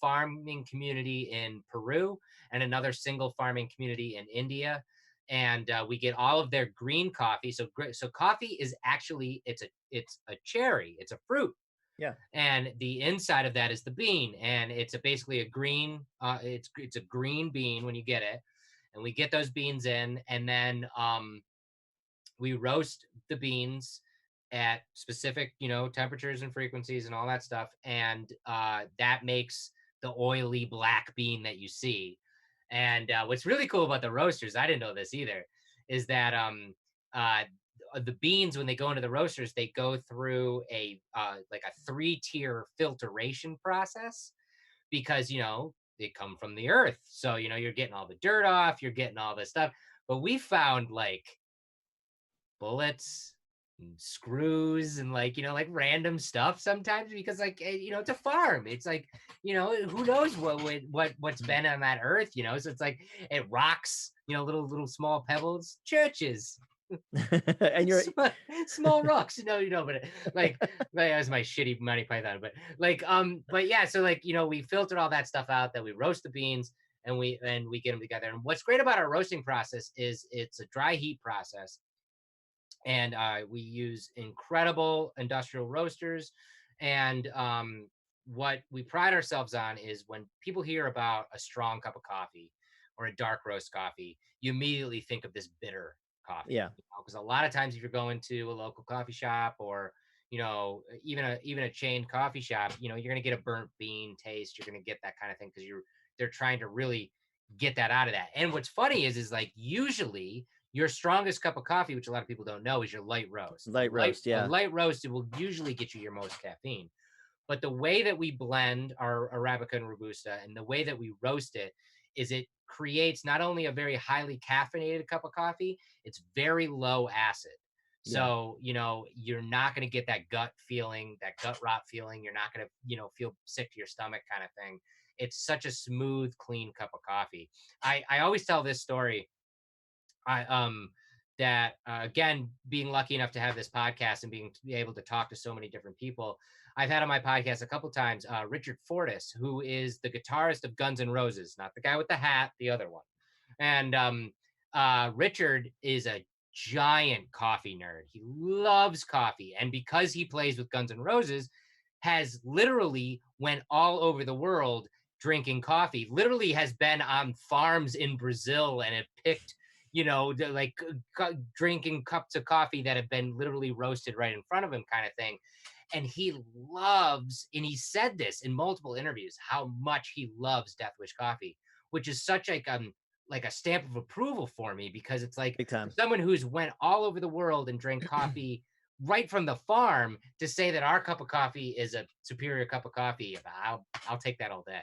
farming community in Peru and another single farming community in India. And we get all of their green coffee. So coffee is actually it's a cherry. It's a fruit. Yeah. And the inside of that is the bean, and it's basically a green. It's a green bean when you get it, and we get those beans in, and then we roast the beans at specific, temperatures and frequencies and all that stuff, and that makes the oily black bean that you see. And what's really cool about the roasters, I didn't know this either, is that the beans, when they go into the roasters, they go through a like a 3-tier filtration process, because they come from the earth, so you're getting all the dirt off, you're getting all this stuff. But we found like bullets and screws and like random stuff sometimes, because like it's a farm. It's like who knows what's been on that earth, so it's like it rocks, little small pebbles, churches. And you're small rocks, but like that was my shitty Monty Python, but yeah, so like we filter all that stuff out, that we roast the beans, and we get them together. And what's great about our roasting process is it's a dry heat process, and we use incredible industrial roasters. And what we pride ourselves on is when people hear about a strong cup of coffee or a dark roast coffee, you immediately think of this bitter coffee. Yeah. Because a lot of times if you're going to a local coffee shop, or even a chained coffee shop, you're going to get a burnt bean taste. You're going to get that kind of thing, because they're trying to really get that out of that. And what's funny is like usually your strongest cup of coffee, which a lot of people don't know, is your light roast. Yeah. A light roast, it will usually get you your most caffeine. But the way that we blend our Arabica and Robusta, and the way that we roast it, is it creates not only a very highly caffeinated cup of coffee, it's very low acid. So, you're not going to get that gut feeling, that gut rot feeling. You're not going to, feel sick to your stomach kind of thing. It's such a smooth, clean cup of coffee. I always tell this story. That again, being lucky enough to have this podcast and being able to talk to so many different people, I've had on my podcast a couple times Richard Fortus, who is the guitarist of Guns N' Roses, not the guy with the hat, the other one. And Richard is a giant coffee nerd. He loves coffee, and because he plays with Guns N' Roses, has literally went all over the world drinking coffee. Literally has been on farms in Brazil and have picked like drinking cups of coffee that have been literally roasted right in front of him kind of thing. And he loves, and he said this in multiple interviews, how much he loves Death Wish coffee, which is such like a stamp of approval for me, because it's like Big time. someone who's went all over the world and drank coffee right from the farm to say that our cup of coffee is a superior cup of coffee. I'll take that all day.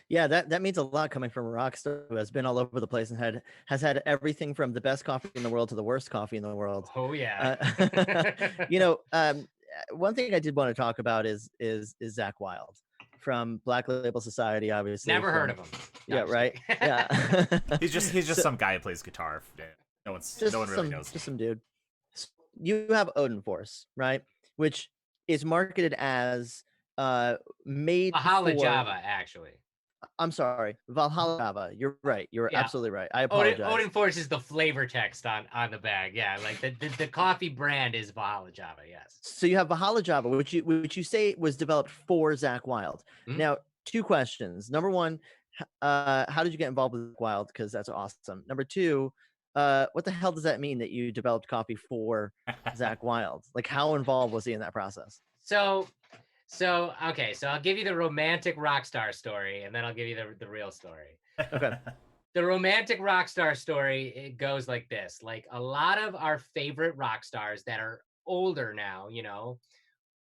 Yeah, that means a lot coming from a rock star who has been all over the place and has had everything from the best coffee in the world to the worst coffee in the world. Oh yeah. One thing I did want to talk about is Zach Wilde from Black Label Society, obviously. Never heard of him. No, yeah, right. Yeah. he's just some guy who plays guitar. No one really knows. Just some dude. You have Odin Force, right? Which is marketed as made Valhalla for Java, actually. I'm sorry, Valhalla Java. You're right. You're absolutely right. I apologize. Odin Force is the flavor text on the bag. Yeah, like the coffee brand is Valhalla Java. Yes. So you have Valhalla Java, which you say was developed for Zach Wilde. Mm-hmm. Now, two questions. Number one, how did you get involved with Wilde? Because that's awesome. Number two, what the hell does that mean that you developed coffee for Zach Wilde? Like, how involved was he in that process? So okay, so I'll give you the romantic rock star story, and then I'll give you the real story. Okay. The romantic rock star story, it goes like this. Like, a lot of our favorite rock stars that are older now,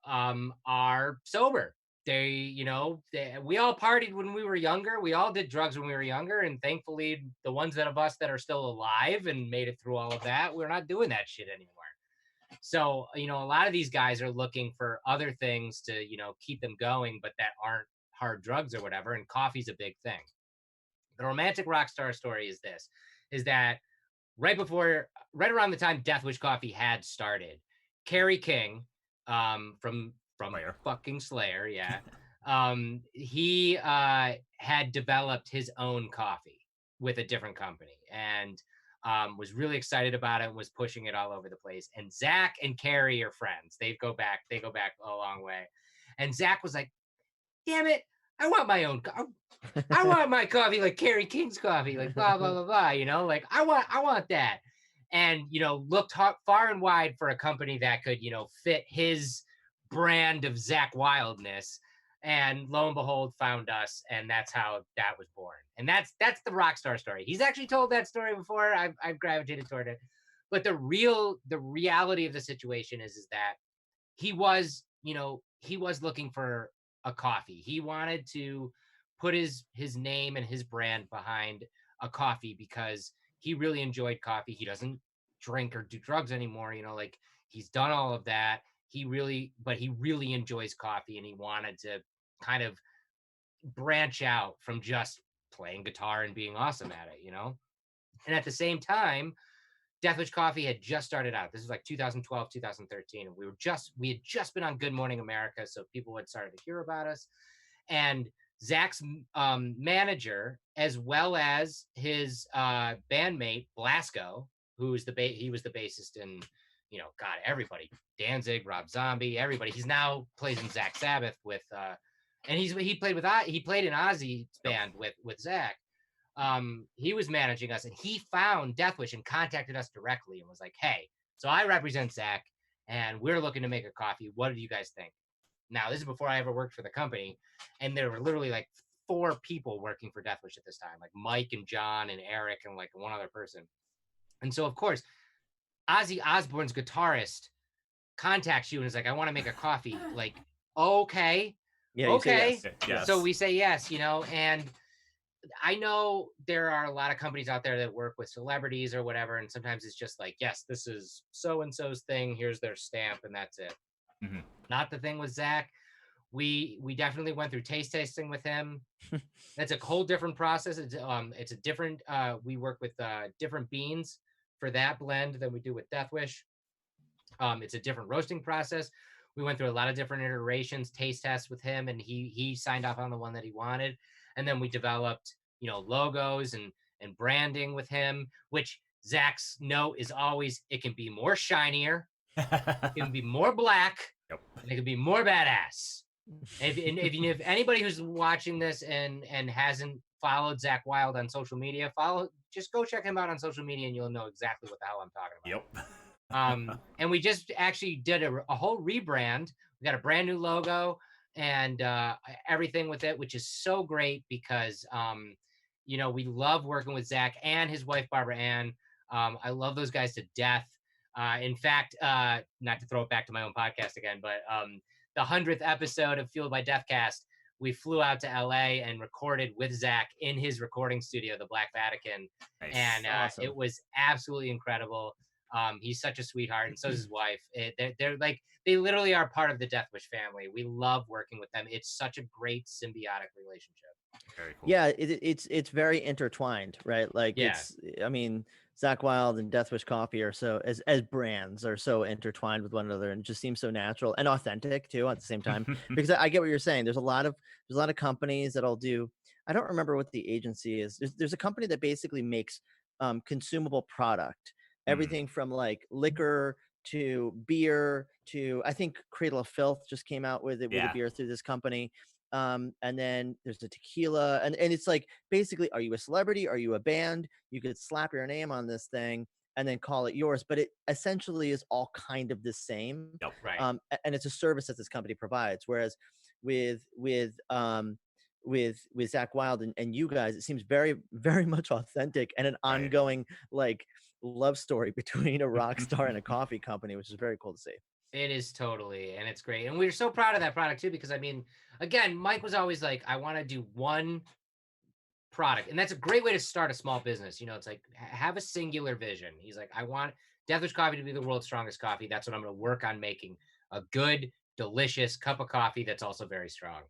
are sober. We all partied when we were younger. We all did drugs when we were younger, and thankfully, the ones of us that are still alive and made it through all of that, we're not doing that shit anymore. So, a lot of these guys are looking for other things to, keep them going, but that aren't hard drugs or whatever. And coffee's a big thing. The romantic rock star story is that right around the time Death Wish Coffee had started, Kerry King, from Slayer. Fucking Slayer. Yeah. He had developed his own coffee with a different company, and was really excited about it and was pushing it all over the place. And Zach and Carrie are friends. They go back a long way. And Zach was like, damn it, I want my own I want my coffee like Kerry King's coffee, like blah, blah, blah, blah, like I want that. And, looked far and wide for a company that could, fit his brand of Zach Wildness. And lo and behold, found us, and that's how that was born. And that's the rock star story. He's actually told that story before. I've gravitated toward it, but the reality of the situation is that he was looking for a coffee. He wanted to put his name and his brand behind a coffee because he really enjoyed coffee. He doesn't drink or do drugs anymore. Like, he's done all of that. He really enjoys coffee, and he wanted to kind of branch out from just playing guitar and being awesome at it, And at the same time, Death Wish Coffee had just started out. This was like 2012, 2013. And we had just been on Good Morning America, so people had started to hear about us. And Zach's manager, as well as his bandmate Blasco, he was the bassist in, God, everybody, Danzig, Rob Zombie, everybody. He's now plays in Zach Sabbath with, and he played in Ozzy's band with Zach. He was managing us, and he found Death Wish and contacted us directly and was like, hey, so I represent Zach, and we're looking to make a coffee. What do you guys think? Now, this is before I ever worked for the company, and there were literally like 4 people working for Death Wish at this time, like Mike and John and Eric and like one other person. And so, of course, Ozzy Osbourne's guitarist contacts you and is like, I want to make a coffee. Like, okay. Yeah, okay. Yes. So we say yes, and I know there are a lot of companies out there that work with celebrities or whatever, and sometimes it's just like, yes, this is so and so's thing. Here's their stamp, and that's it. Mm-hmm. Not the thing with Zach. We definitely went through taste testing with him. That's a whole different process. It's a different. We work with different beans for that blend than we do with Death Wish. It's a different roasting process. We went through a lot of different iterations, taste tests with him, and he signed off on the one that he wanted. And then we developed, logos and branding with him, which Zach's note is always it can be more shinier, it can be more black, Yep. and it can be more badass. If anybody who's watching this and hasn't followed Zach Wilde on social media, just go check him out on social media and you'll know exactly what the hell I'm talking about. Yep. And we just actually did a whole rebrand. We got a brand new logo and everything with it, which is so great because we love working with Zach and his wife Barbara Ann. I love those guys to death. In fact, not to throw it back to my own podcast again, but the 100th episode of Fueled by Deathcast, we flew out to LA and recorded with Zach in his recording studio, the Black Vatican. Nice. And Awesome. it was absolutely incredible. He's such a sweetheart, and so is his wife. They're like, they literally are part of the Death Wish family. We love working with them. It's such a great symbiotic relationship. Very cool. Yeah, it's very intertwined, right? Like Yeah. I mean, Zach Wilde and Death Wish Coffee are so as brands are so intertwined with one another, and it just seems so natural and authentic too at the same time. Because I get what you're saying. There's a lot of companies that'll do. I don't remember what the agency is. There's a company that basically makes consumable product, everything from like liquor to beer to I think Cradle of Filth just came out with a beer through this company. And then there's a tequila and it's like basically, are you a celebrity? Are you a band? You could slap your name on this thing and then call it yours, but it essentially is all kind of the same. Yep. Right. And it's a service that this company provides. Whereas with Zach Wilde and you guys, it seems very, very much authentic and an ongoing like love story between a rock star and a coffee company, which is very cool to see. It is totally, and it's great. And we're so proud of that product too, because I mean, again, Mike was always like, I want to do one product. And that's a great way to start a small business. It's like have a singular vision. He's like, I want Death Wish Coffee to be the world's strongest coffee. That's what I'm going to work on making, a good, delicious cup of coffee that's also very strong.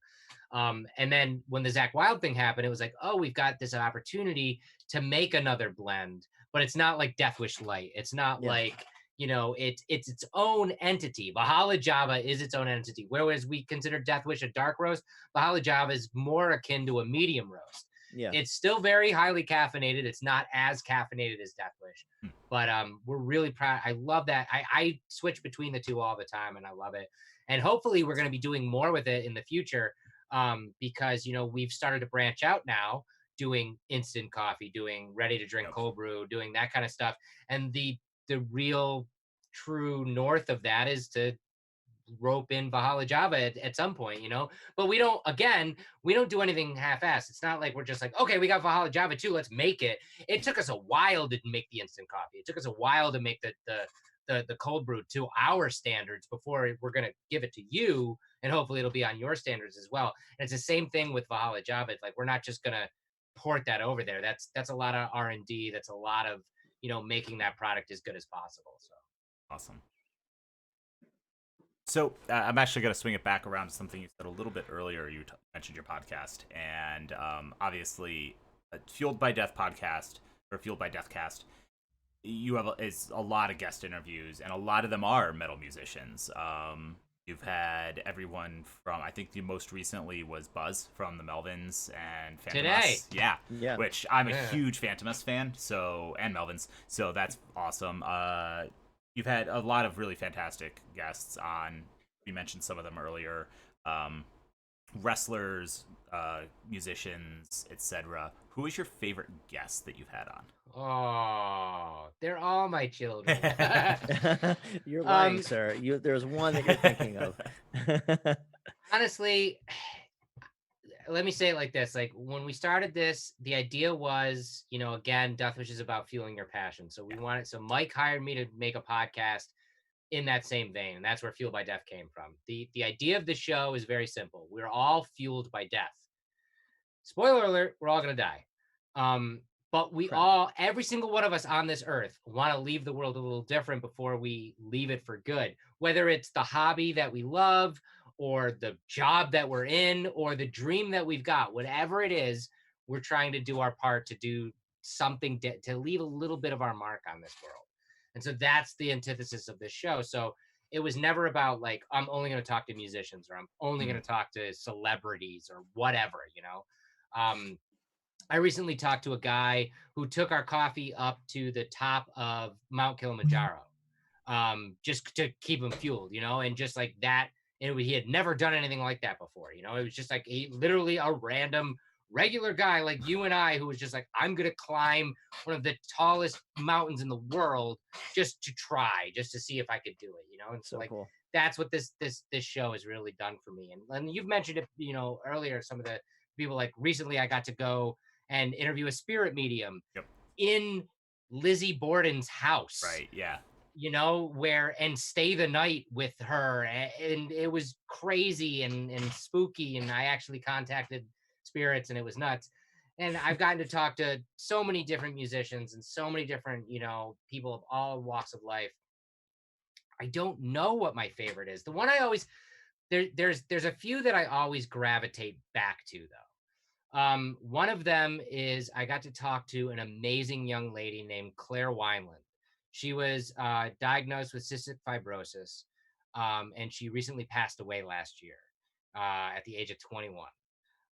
And then when the Zach Wilde thing happened, it was like, oh, we've got this opportunity to make another blend, but it's not like Death Wish Light. It's not like, it's its own entity. Valhalla Java is its own entity. Whereas we consider Death Wish a dark roast, Valhalla Java is more akin to a medium roast. Yeah. It's still very highly caffeinated. It's not as caffeinated as Death Wish, but we're really proud. I love that. I switch between the two all the time, and I love it. And hopefully, we're going to be doing more with it in the future because we've started to branch out now, doing instant coffee, doing ready to drink cold brew, doing that kind of stuff. And the real true north of that is to rope in Valhalla Java at some point, but we don't do anything half-assed. It's not like we're just like, okay, we got Valhalla Java too, let's make it. It took us a while to make the instant coffee. It took us a while to make the cold brew to our standards before we're going to give it to you, and hopefully it'll be on your standards as well. And it's the same thing with Valhalla Java. It's like, we're not just going to port that over there. That's a lot of R&D. That's a lot of, making that product as good as possible. So awesome. So I'm actually going to swing it back around to something you said a little bit earlier. You mentioned your podcast, and obviously, Fueled by Death podcast or Fueled by Deathcast, you have a lot of guest interviews, and a lot of them are metal musicians. You've had everyone from, I think the most recently was Buzz from the Melvins and Phantomus. Today. Yeah. Which I'm a huge Phantomus fan, and Melvins, so that's awesome. You've had a lot of really fantastic guests on. You mentioned some of them earlier. Wrestlers, musicians, etc. Who is your favorite guest that you've had on? Oh, they're all my children. You're lying, sir. There's one that you're thinking of. Honestly, let me say it like this. Like, when we started this, the idea was, again, Death Wish is about fueling your passion. So so Mike hired me to make a podcast in that same vein. And that's where Fueled by Death came from. The idea of the show is very simple. We're all fueled by death. spoiler alert, we're all gonna die. But we Crap. all, every single one of us on this earth, want to leave the world a little different before we leave it for good. Whether it's the hobby that we love, or the job that we're in, or the dream that we've got, whatever it is, we're trying to do our part to do something to leave a little bit of our mark on this world. And so that's the antithesis of this show. So it was never about like, I'm only going to talk to musicians, or I'm only going to talk to celebrities, or whatever, you know. I recently talked to a guy who took our coffee up to the top of Mount Kilimanjaro, just to keep him fueled, you know, and just like that. And he had never done anything like that before, you know. It was just like literally a random regular guy like you and I, who was just like, I'm gonna climb one of the tallest mountains in the world just to try, just to see if I could do it, you know. And so like cool. that's what this show has really done for me. And you've mentioned it, you know, earlier, some of the people, like recently I got to go and interview a spirit medium in Lizzie Borden's house. Right. Yeah. You know, and stay the night with her. And it was crazy and spooky. And I actually contacted spirits, and it was nuts. And I've gotten to talk to so many different musicians and so many different, you know, people of all walks of life. I don't know what my favorite is. The one I always, there's a few that I always gravitate back to, though. One of them is I got to talk to an amazing young lady named Claire Weinland. She was diagnosed with cystic fibrosis, and she recently passed away last year at the age of 21.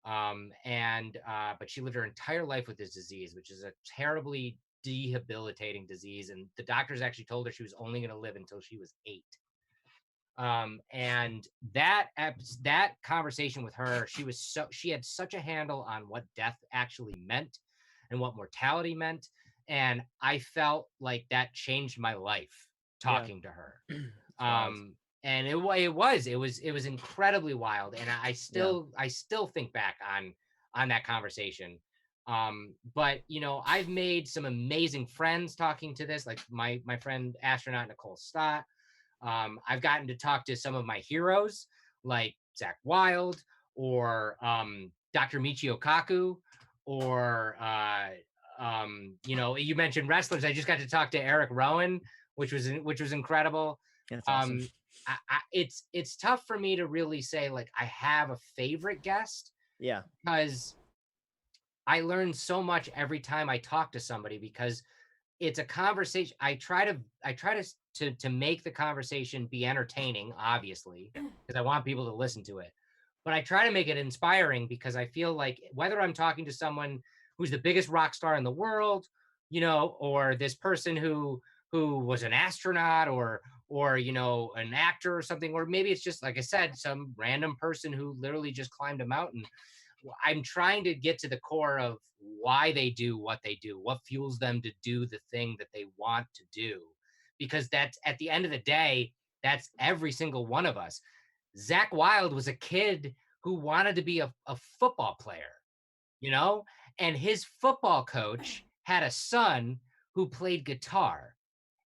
But she lived her entire life with this disease, which is a terribly debilitating disease. And the doctors actually told her she was only going to live until she was 8. And that conversation with her, she had such a handle on what death actually meant and what mortality meant. And I felt like that changed my life talking to her. And it was incredibly wild. And I still think back on that conversation. But you know, I've made some amazing friends talking to this, like my friend astronaut Nicole Stott. I've gotten to talk to some of my heroes like Zach Wilde, or Dr. Michio Kaku, or you know, you mentioned wrestlers. I just got to talk to Eric Rowan, which was incredible. That's awesome. It's tough for me to really say like I have a favorite guest. Yeah. Because I learn so much every time I talk to somebody, because it's a conversation. I try to make the conversation be entertaining, obviously, because I want people to listen to it. But I try to make it inspiring, because I feel like whether I'm talking to someone who's the biggest rock star in the world, you know, or this person who was an astronaut, or you know, an actor or something, or maybe it's just, like I said, some random person who literally just climbed a mountain. I'm trying to get to the core of why they do what they do, what fuels them to do the thing that they want to do. Because that's, at the end of the day, that's every single one of us. Zach Wilde was a kid who wanted to be a football player, you know, and his football coach had a son who played guitar.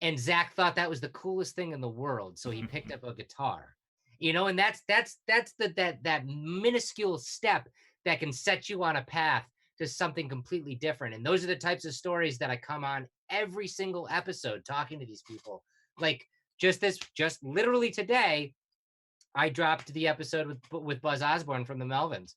And Zach thought that was the coolest thing in the world. So he picked up a guitar, you know, and that's that minuscule step that can set you on a path to something completely different. And those are the types of stories that I come on every single episode talking to these people. Like just literally today, I dropped the episode with Buzz Osborne from the Melvins.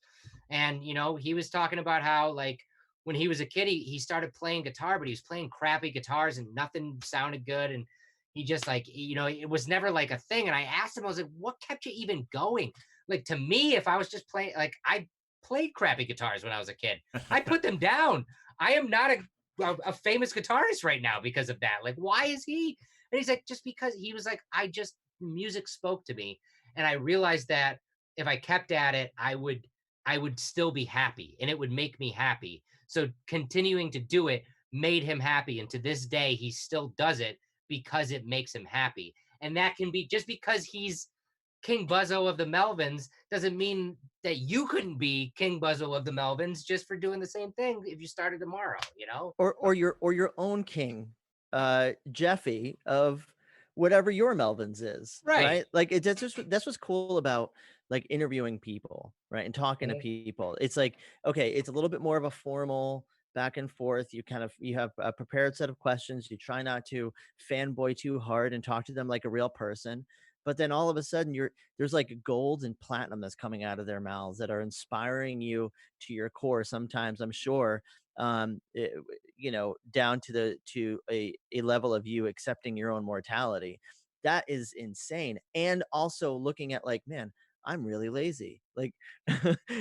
And, you know, he was talking about how, like, when he was a kid, he started playing guitar, but he was playing crappy guitars and nothing sounded good. And he just, like, you know, it was never like a thing. And I asked him, I was like, what kept you even going? Like, to me, if I was just playing, like, I played crappy guitars when I was a kid. I put them down. I am not a famous guitarist right now because of that. Like, why is he? And he's like, just because. He was like, music spoke to me. And I realized that if I kept at it, I would still be happy, and it would make me happy. So continuing to do it made him happy. And to this day, he still does it because it makes him happy. And that can be, just because he's King Buzzo of the Melvins doesn't mean that you couldn't be King Buzzo of the Melvins just for doing the same thing if you started tomorrow, you know? Or your own king, Jeffy of whatever your Melvins is, right? Like that's what's cool about like interviewing people, right, and talking to Mhm. people. It's like, okay, it's a little bit more of a formal back and forth. You have a prepared set of questions. You try not to fanboy too hard and talk to them like a real person. But then all of a sudden, there's like gold and platinum that's coming out of their mouths that are inspiring you to your core. Sometimes, I'm sure, down to a level of you accepting your own mortality. That is insane. And also looking at, like, man, I'm really lazy. Like,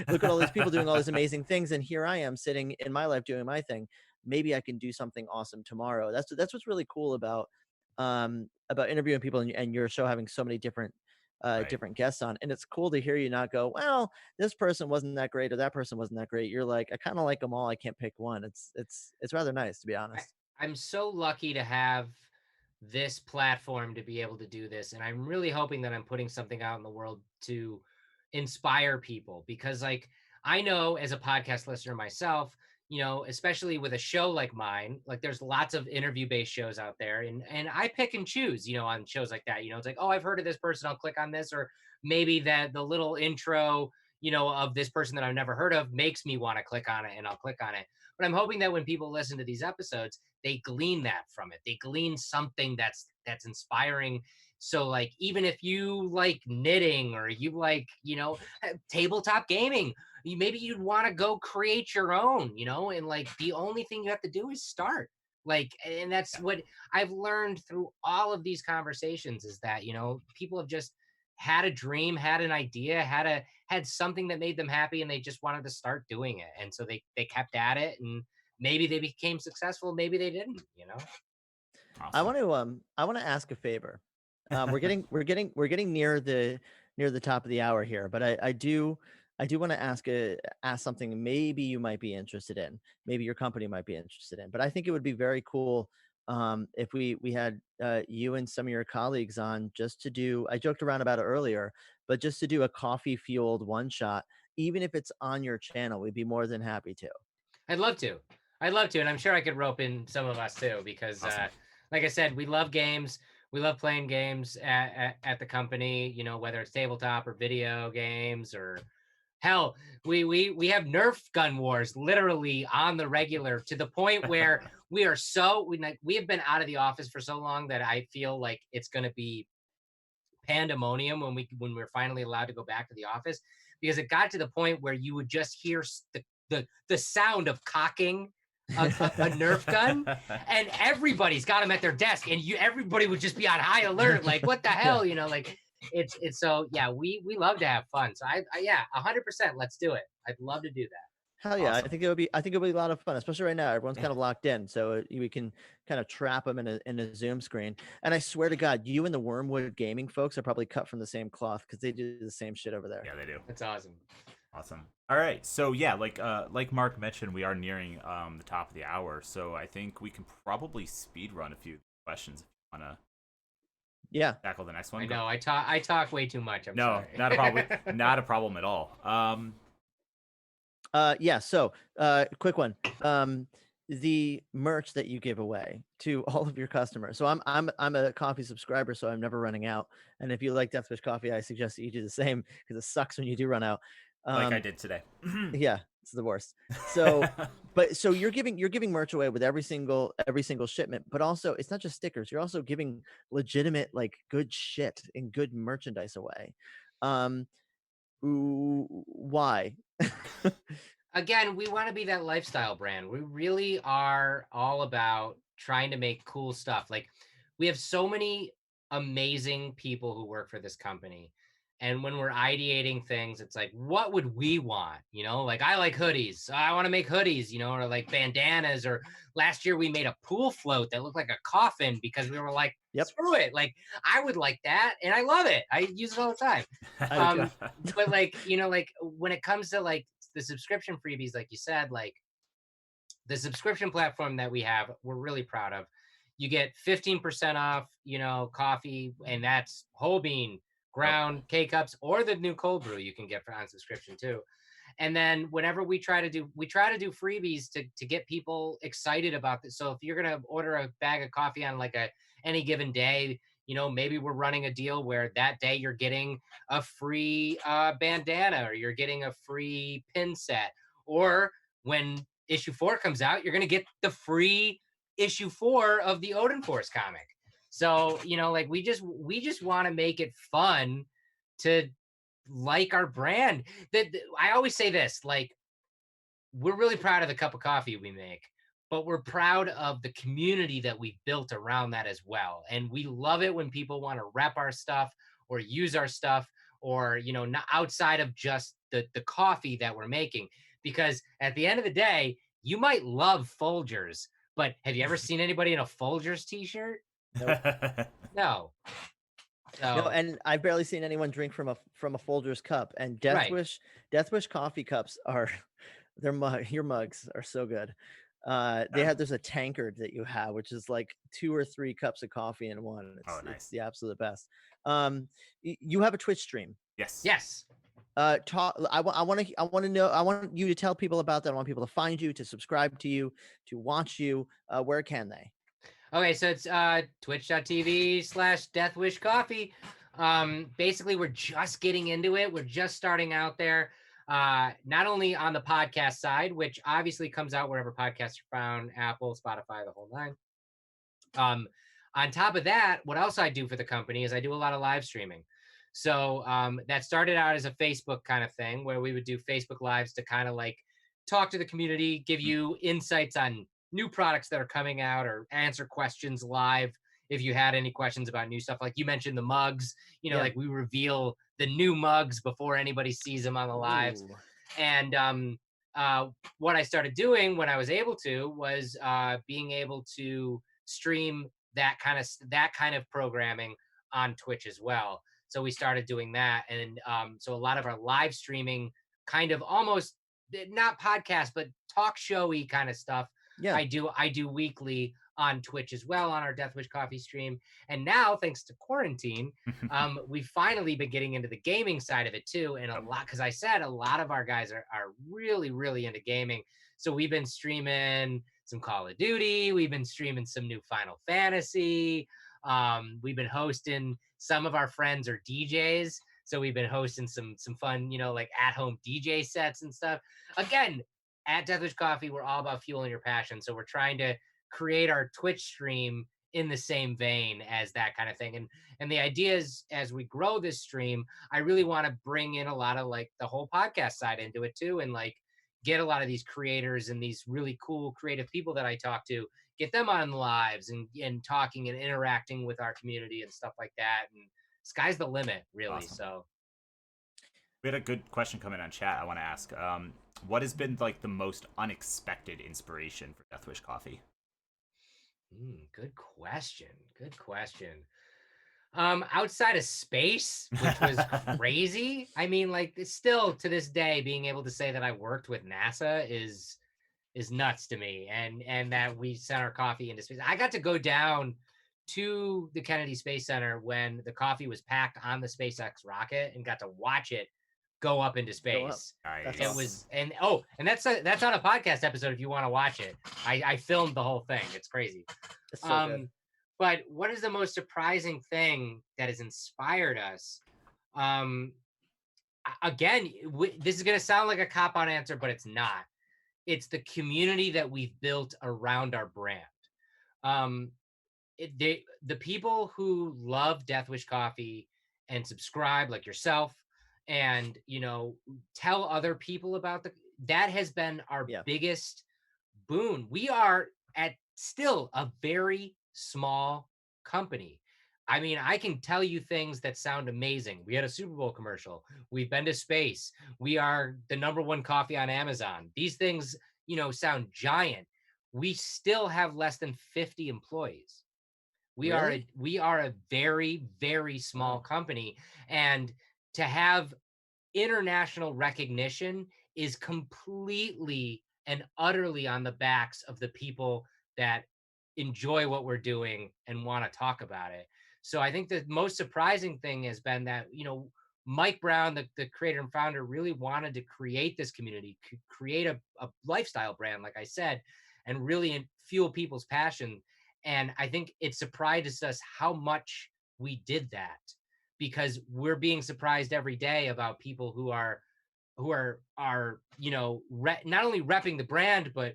look at all these people doing all these amazing things, and here I am sitting in my life doing my thing. Maybe I can do something awesome tomorrow. That's what's really cool about interviewing people, and your show having so many Right. different guests on. And it's cool to hear you not go, well, this person wasn't that great or that person wasn't that great. You're like, I kind of like them all. I can't pick one. It's rather nice, to be I, honest. I'm so lucky to have this platform to be able to do this. And I'm really hoping that I'm putting something out in the world to inspire people, because like I know as a podcast listener myself, especially with a show like mine, like there's lots of interview based shows out there, and I pick and choose, on shows like that. It's like, oh, I've heard of this person, I'll click on this, or maybe that the little intro, of this person that I've never heard of makes me want to click on it, and I'll click on it. But I'm hoping that when people listen to these episodes, they glean that from it. They glean something that's inspiring. So like, even if you like knitting, or you like, tabletop gaming, maybe you'd want to go create your own, and like the only thing you have to do is start. Like, and that's Yeah. what I've learned through all of these conversations, is that, people have just had a dream, had an idea, had something that made them happy, and they just wanted to start doing it. And so they kept at it, and maybe they became successful, maybe they didn't. Awesome. I want to ask a favor. We're getting near the top of the hour here, but I do want to ask something maybe you might be interested in, maybe your company might be interested in. But I think it would be very cool if we had you and some of your colleagues on, just to do. I joked around about it earlier, but just to do a coffee fueled one shot, even if it's on your channel, we'd be more than happy to. I'd love to. I'd love to, and I'm sure I could rope in some of us too, because, Awesome. like I said, we love games. We love playing games at the company. Whether it's tabletop or video games, or hell, we have Nerf gun wars literally on the regular, to the point where we have been out of the office for so long that I feel like it's going to be pandemonium when we're finally allowed to go back to the office, because it got to the point where you would just hear the sound of cocking a Nerf gun, and everybody's got them at their desk, and everybody would just be on high alert, like, what the hell, like it's so, yeah, we love to have fun. So I yeah, 100%, let's do it. I'd love to do that. Hell yeah! Awesome. I think it'll be a lot of fun, especially right now. Everyone's kind of locked in, so we can kind of trap them in a Zoom screen. And I swear to God, you and the Wormwood Gaming folks are probably cut from the same cloth, because they do the same shit over there. Yeah, they do. That's awesome. Awesome. All right. So yeah, like Mark mentioned, we are nearing the top of the hour. So I think we can probably speed run a few questions if you want to Yeah. tackle the next one. I know I talk way too much. I'm No, sorry. not a problem. Not a problem at all. Yeah. So, quick one. The merch that you give away to all of your customers. So I'm a coffee subscriber, so I'm never running out. And if you like Deathwish coffee, I suggest that you do the same, because it sucks when you do run out. Like I did today. Yeah, it's the worst. So, but so you're giving merch away with every single shipment, but also it's not just stickers. You're also giving legitimate, like, good shit and good merchandise away. Um, why? Again, we want to be that lifestyle brand. We really are all about trying to make cool stuff. Like, we have so many amazing people who work for this company. And when we're ideating things, it's like, what would we want? Like, I like hoodies, so I want to make hoodies, or like bandanas. Or last year we made a pool float that looked like a coffin, because we were like, Yep. screw it. Like, I would like that, and I love it. I use it all the time. But like, like when it comes to like the subscription freebies, like you said, like the subscription platform that we have, we're really proud of. You get 15% off, coffee, and that's whole bean, ground, K-cups, or the new cold brew you can get on subscription too. And then whenever we try to do freebies to get people excited about this. So if you're going to order a bag of coffee on like any given day, maybe we're running a deal where that day you're getting a free bandana, or you're getting a free pin set, or when issue 4 comes out, you're going to get the free issue 4 of the Odin Force comic. So, like we just want to make it fun to like our brand. That I always say this, like, we're really proud of the cup of coffee we make, but we're proud of the community that we've built around that as well. And we love it when people want to rep our stuff or use our stuff, or, not outside of just the coffee that we're making. Because at the end of the day, you might love Folgers, but have you ever seen anybody in a Folgers t-shirt? Nope. No. No, So, and I've barely seen anyone drink from a Folgers cup. And Right. Death Wish coffee cups are your mugs are so good. There's a tankard that you have, which is like 2 or 3 cups of coffee in one. It's nice. the absolute best. You have a Twitch stream. Yes. I want you to tell people about that. I want people to find you, to subscribe to you, to watch you. Where can they? Okay, so it's twitch.tv/deathwishcoffee. Basically, we're just getting into it. We're just starting out there. Not only on the podcast side, which obviously comes out wherever podcasts are found, Apple, Spotify, the whole nine. On top of that, what else I do for the company is I do a lot of live streaming. So that started out as a Facebook kind of thing, where we would do Facebook Lives to kind of like talk to the community, give you insights on new products that are coming out, or answer questions live if you had any questions about new stuff. Like you mentioned the mugs, like we reveal the new mugs before anybody sees them on the lives. Ooh. And what I started doing when I was able to was being able to stream that kind of programming on Twitch as well. So we started doing that, and so a lot of our live streaming, kind of almost not podcast but talk showy kind of stuff, I do weekly on Twitch as well, on our Death Wish Coffee stream. And now, thanks to quarantine, we've finally been getting into the gaming side of it too, and a lot, because I said a lot of our guys are really, really into gaming. So we've been streaming some Call of Duty, we've been streaming some new Final Fantasy, we've been hosting, some of our friends are DJs, so we've been hosting some fun, like at-home DJ sets and stuff. Again, at Death Wish Coffee, we're all about fueling your passion, so we're trying to create our Twitch stream in the same vein as that kind of thing. And the idea is, as we grow this stream, I really want to bring in a lot of like the whole podcast side into it too, and like get a lot of these creators and these really cool creative people that I talk to, get them on lives and talking and interacting with our community and stuff like that. And sky's the limit, really. Awesome. So we had a good question come in on chat. I want to ask, what has been like the most unexpected inspiration for Death Wish Coffee? Good question. Outside of space, which was crazy. I mean, like, still to this day, being able to say that I worked with NASA is nuts to me, and that we sent our coffee into space. I got to go down to the Kennedy Space Center when the coffee was packed on the SpaceX rocket, and got to watch it go up into space. Nice. It was, and that's on a podcast episode if you want to watch it. I filmed the whole thing. It's crazy. It's so good. But what is the most surprising thing that has inspired us? Again, this is going to sound like a cop-out answer, but it's not. It's the community that we've built around our brand. The people who love Death Wish Coffee and subscribe, like yourself, and tell other people about that has been our biggest boon. We are still a very small company. I mean, I can tell you things that sound amazing. We had a Super Bowl commercial. We've been to space. We are the #1 coffee on Amazon. These things, sound giant. We still have less than 50 employees. We are a very, very small company, and to have international recognition is completely and utterly on the backs of the people that enjoy what we're doing and want to talk about it. So I think the most surprising thing has been that, Mike Brown, the creator and founder, really wanted to create this community, create a lifestyle brand, like I said, and really fuel people's passion. And I think it surprised us how much we did that, because we're being surprised every day about people who are not only repping the brand, but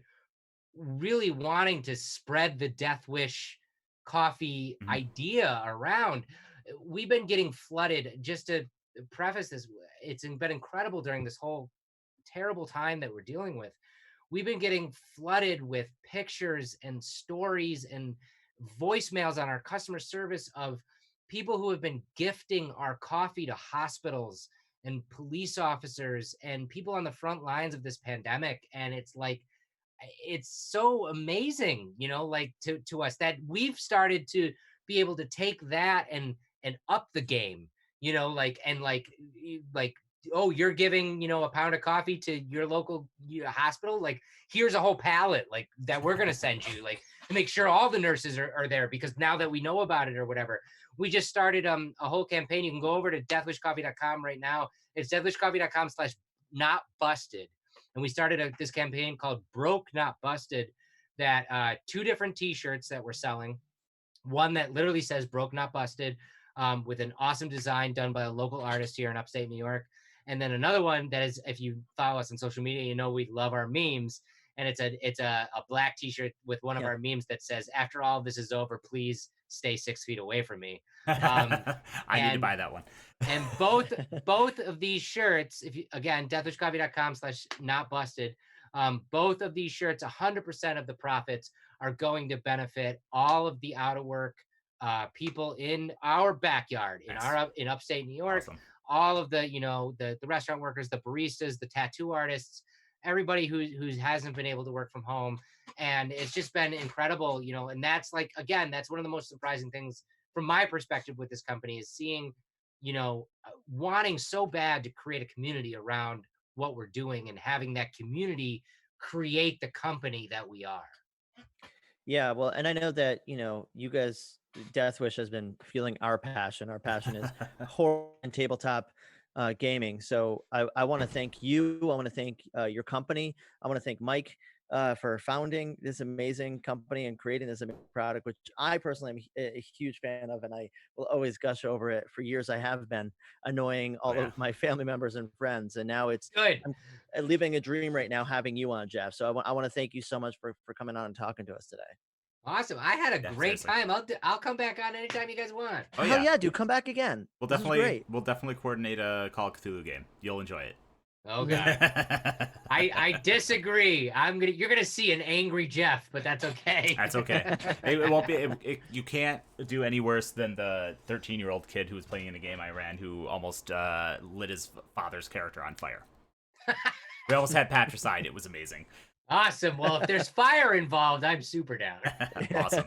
really wanting to spread the Death Wish coffee idea around. We've been getting flooded. Just to preface this, it's been incredible during this whole terrible time that we're dealing with. We've been getting flooded with pictures and stories and voicemails on our customer service of people who have been gifting our coffee to hospitals and police officers and people on the front lines of this pandemic. And it's like, it's so amazing, like to us that we've started to be able to take that and up the game, like, oh, you're giving, a pound of coffee to your local hospital. Like, here's a whole pallet like that we're going to send you, like, to make sure all the nurses are there, because now that we know about it or whatever, we just started a whole campaign. You can go over to deathwishcoffee.com right now. It's deathwishcoffee.com/notbusted. And we started this campaign called Broke Not Busted, that 2 different t-shirts that we're selling. One that literally says Broke Not Busted, with an awesome design done by a local artist here in upstate New York. And then another one that is, if you follow us on social media, we love our memes. And it's a black t-shirt with one of our memes that says, "After all this is over, please stay 6 feet away from me." I need to buy that one. And both of these shirts, if you, again, deathwishcoffee.com/notbusted, both of these shirts, 100% of the profits are going to benefit all of the out of work people in our backyard, in upstate New York. Awesome. All of the the restaurant workers, the baristas, the tattoo artists, everybody who hasn't been able to work from home. And it's just been incredible, and that's like, again, that's one of the most surprising things from my perspective with this company, is seeing, wanting so bad to create a community around what we're doing and having that community create the company that we are. Yeah, well, and I know that, you guys, Death Wish has been feeling our passion. Our passion is horror and tabletop gaming. So I want to thank you. I want to thank your company. I want to thank Mike for founding this amazing company and creating this amazing product, which I personally am a huge fan of, and I will always gush over it. For years, I have been annoying all of my family members and friends, and now it's good. I'm living a dream right now having you on, Jeff. So I want to thank you so much for coming on and talking to us today. Awesome. I had a great time. I'll come back on anytime you guys want. Oh, hell yeah, dude. Come back again. We'll definitely coordinate a Call of Cthulhu game. You'll enjoy it. Oh god. I disagree. You're gonna see an angry Jeff, but that's okay. That's okay. It won't be. You can't do any worse than the 13-year-old kid who was playing in a game I ran who almost lit his father's character on fire. We almost had patricide. It was amazing. Awesome. Well, if there's fire involved, I'm super down. Awesome.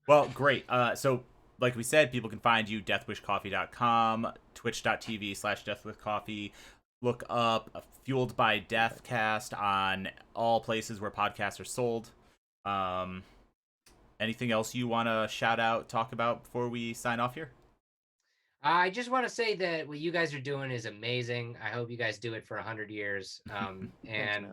Well, great. So, like we said, people can find you deathwishcoffee.com, twitch.tv/deathwishcoffee. Look up Fueled by Deathcast on all places where podcasts are sold. Anything else you want to shout out, talk about before we sign off here? I just want to say that what you guys are doing is amazing. I hope you guys do it for 100 years. And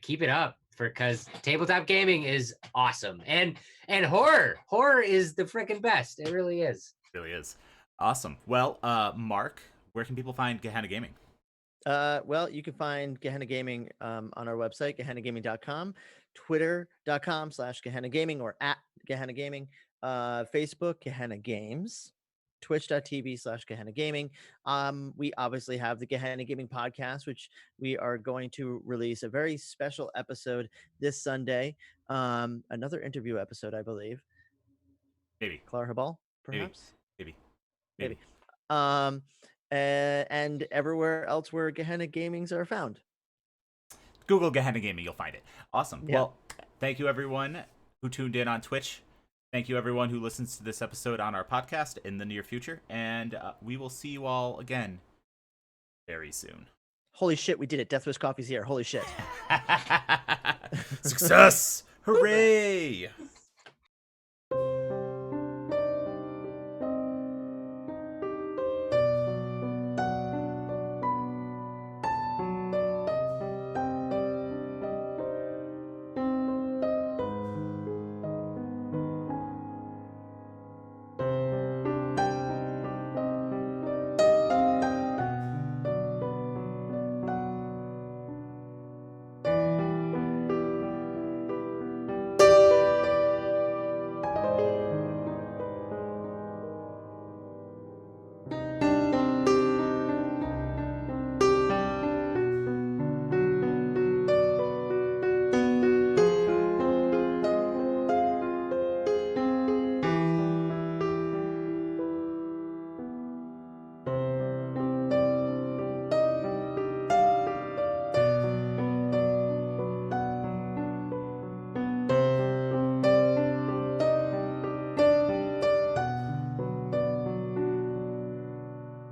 keep it up, because tabletop gaming is awesome. And horror is the freaking best. It really is. It really is. Awesome. Well, Mark, where can people find Gehenna Gaming? Well, you can find Gehenna Gaming on our website, gehennagaming.com, twitter.com/Gehenna Gaming or @Gehenna Gaming, Facebook, Gehenna Games, twitch.tv/Gehenna Gaming. We obviously have the Gehenna Gaming podcast, which we are going to release a very special episode this Sunday. Another interview episode, I believe. Maybe. Clara Habal, perhaps? Maybe. And everywhere else where Gehenna Gamings are found. Google Gehenna Gaming, you'll find it. Awesome. Yeah. Well, thank you everyone who tuned in on Twitch. Thank you everyone who listens to this episode on our podcast in the near future. And we will see you all again very soon. Holy shit, we did it. Death Wish Coffee's here. Holy shit. Success! Hooray!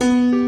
you.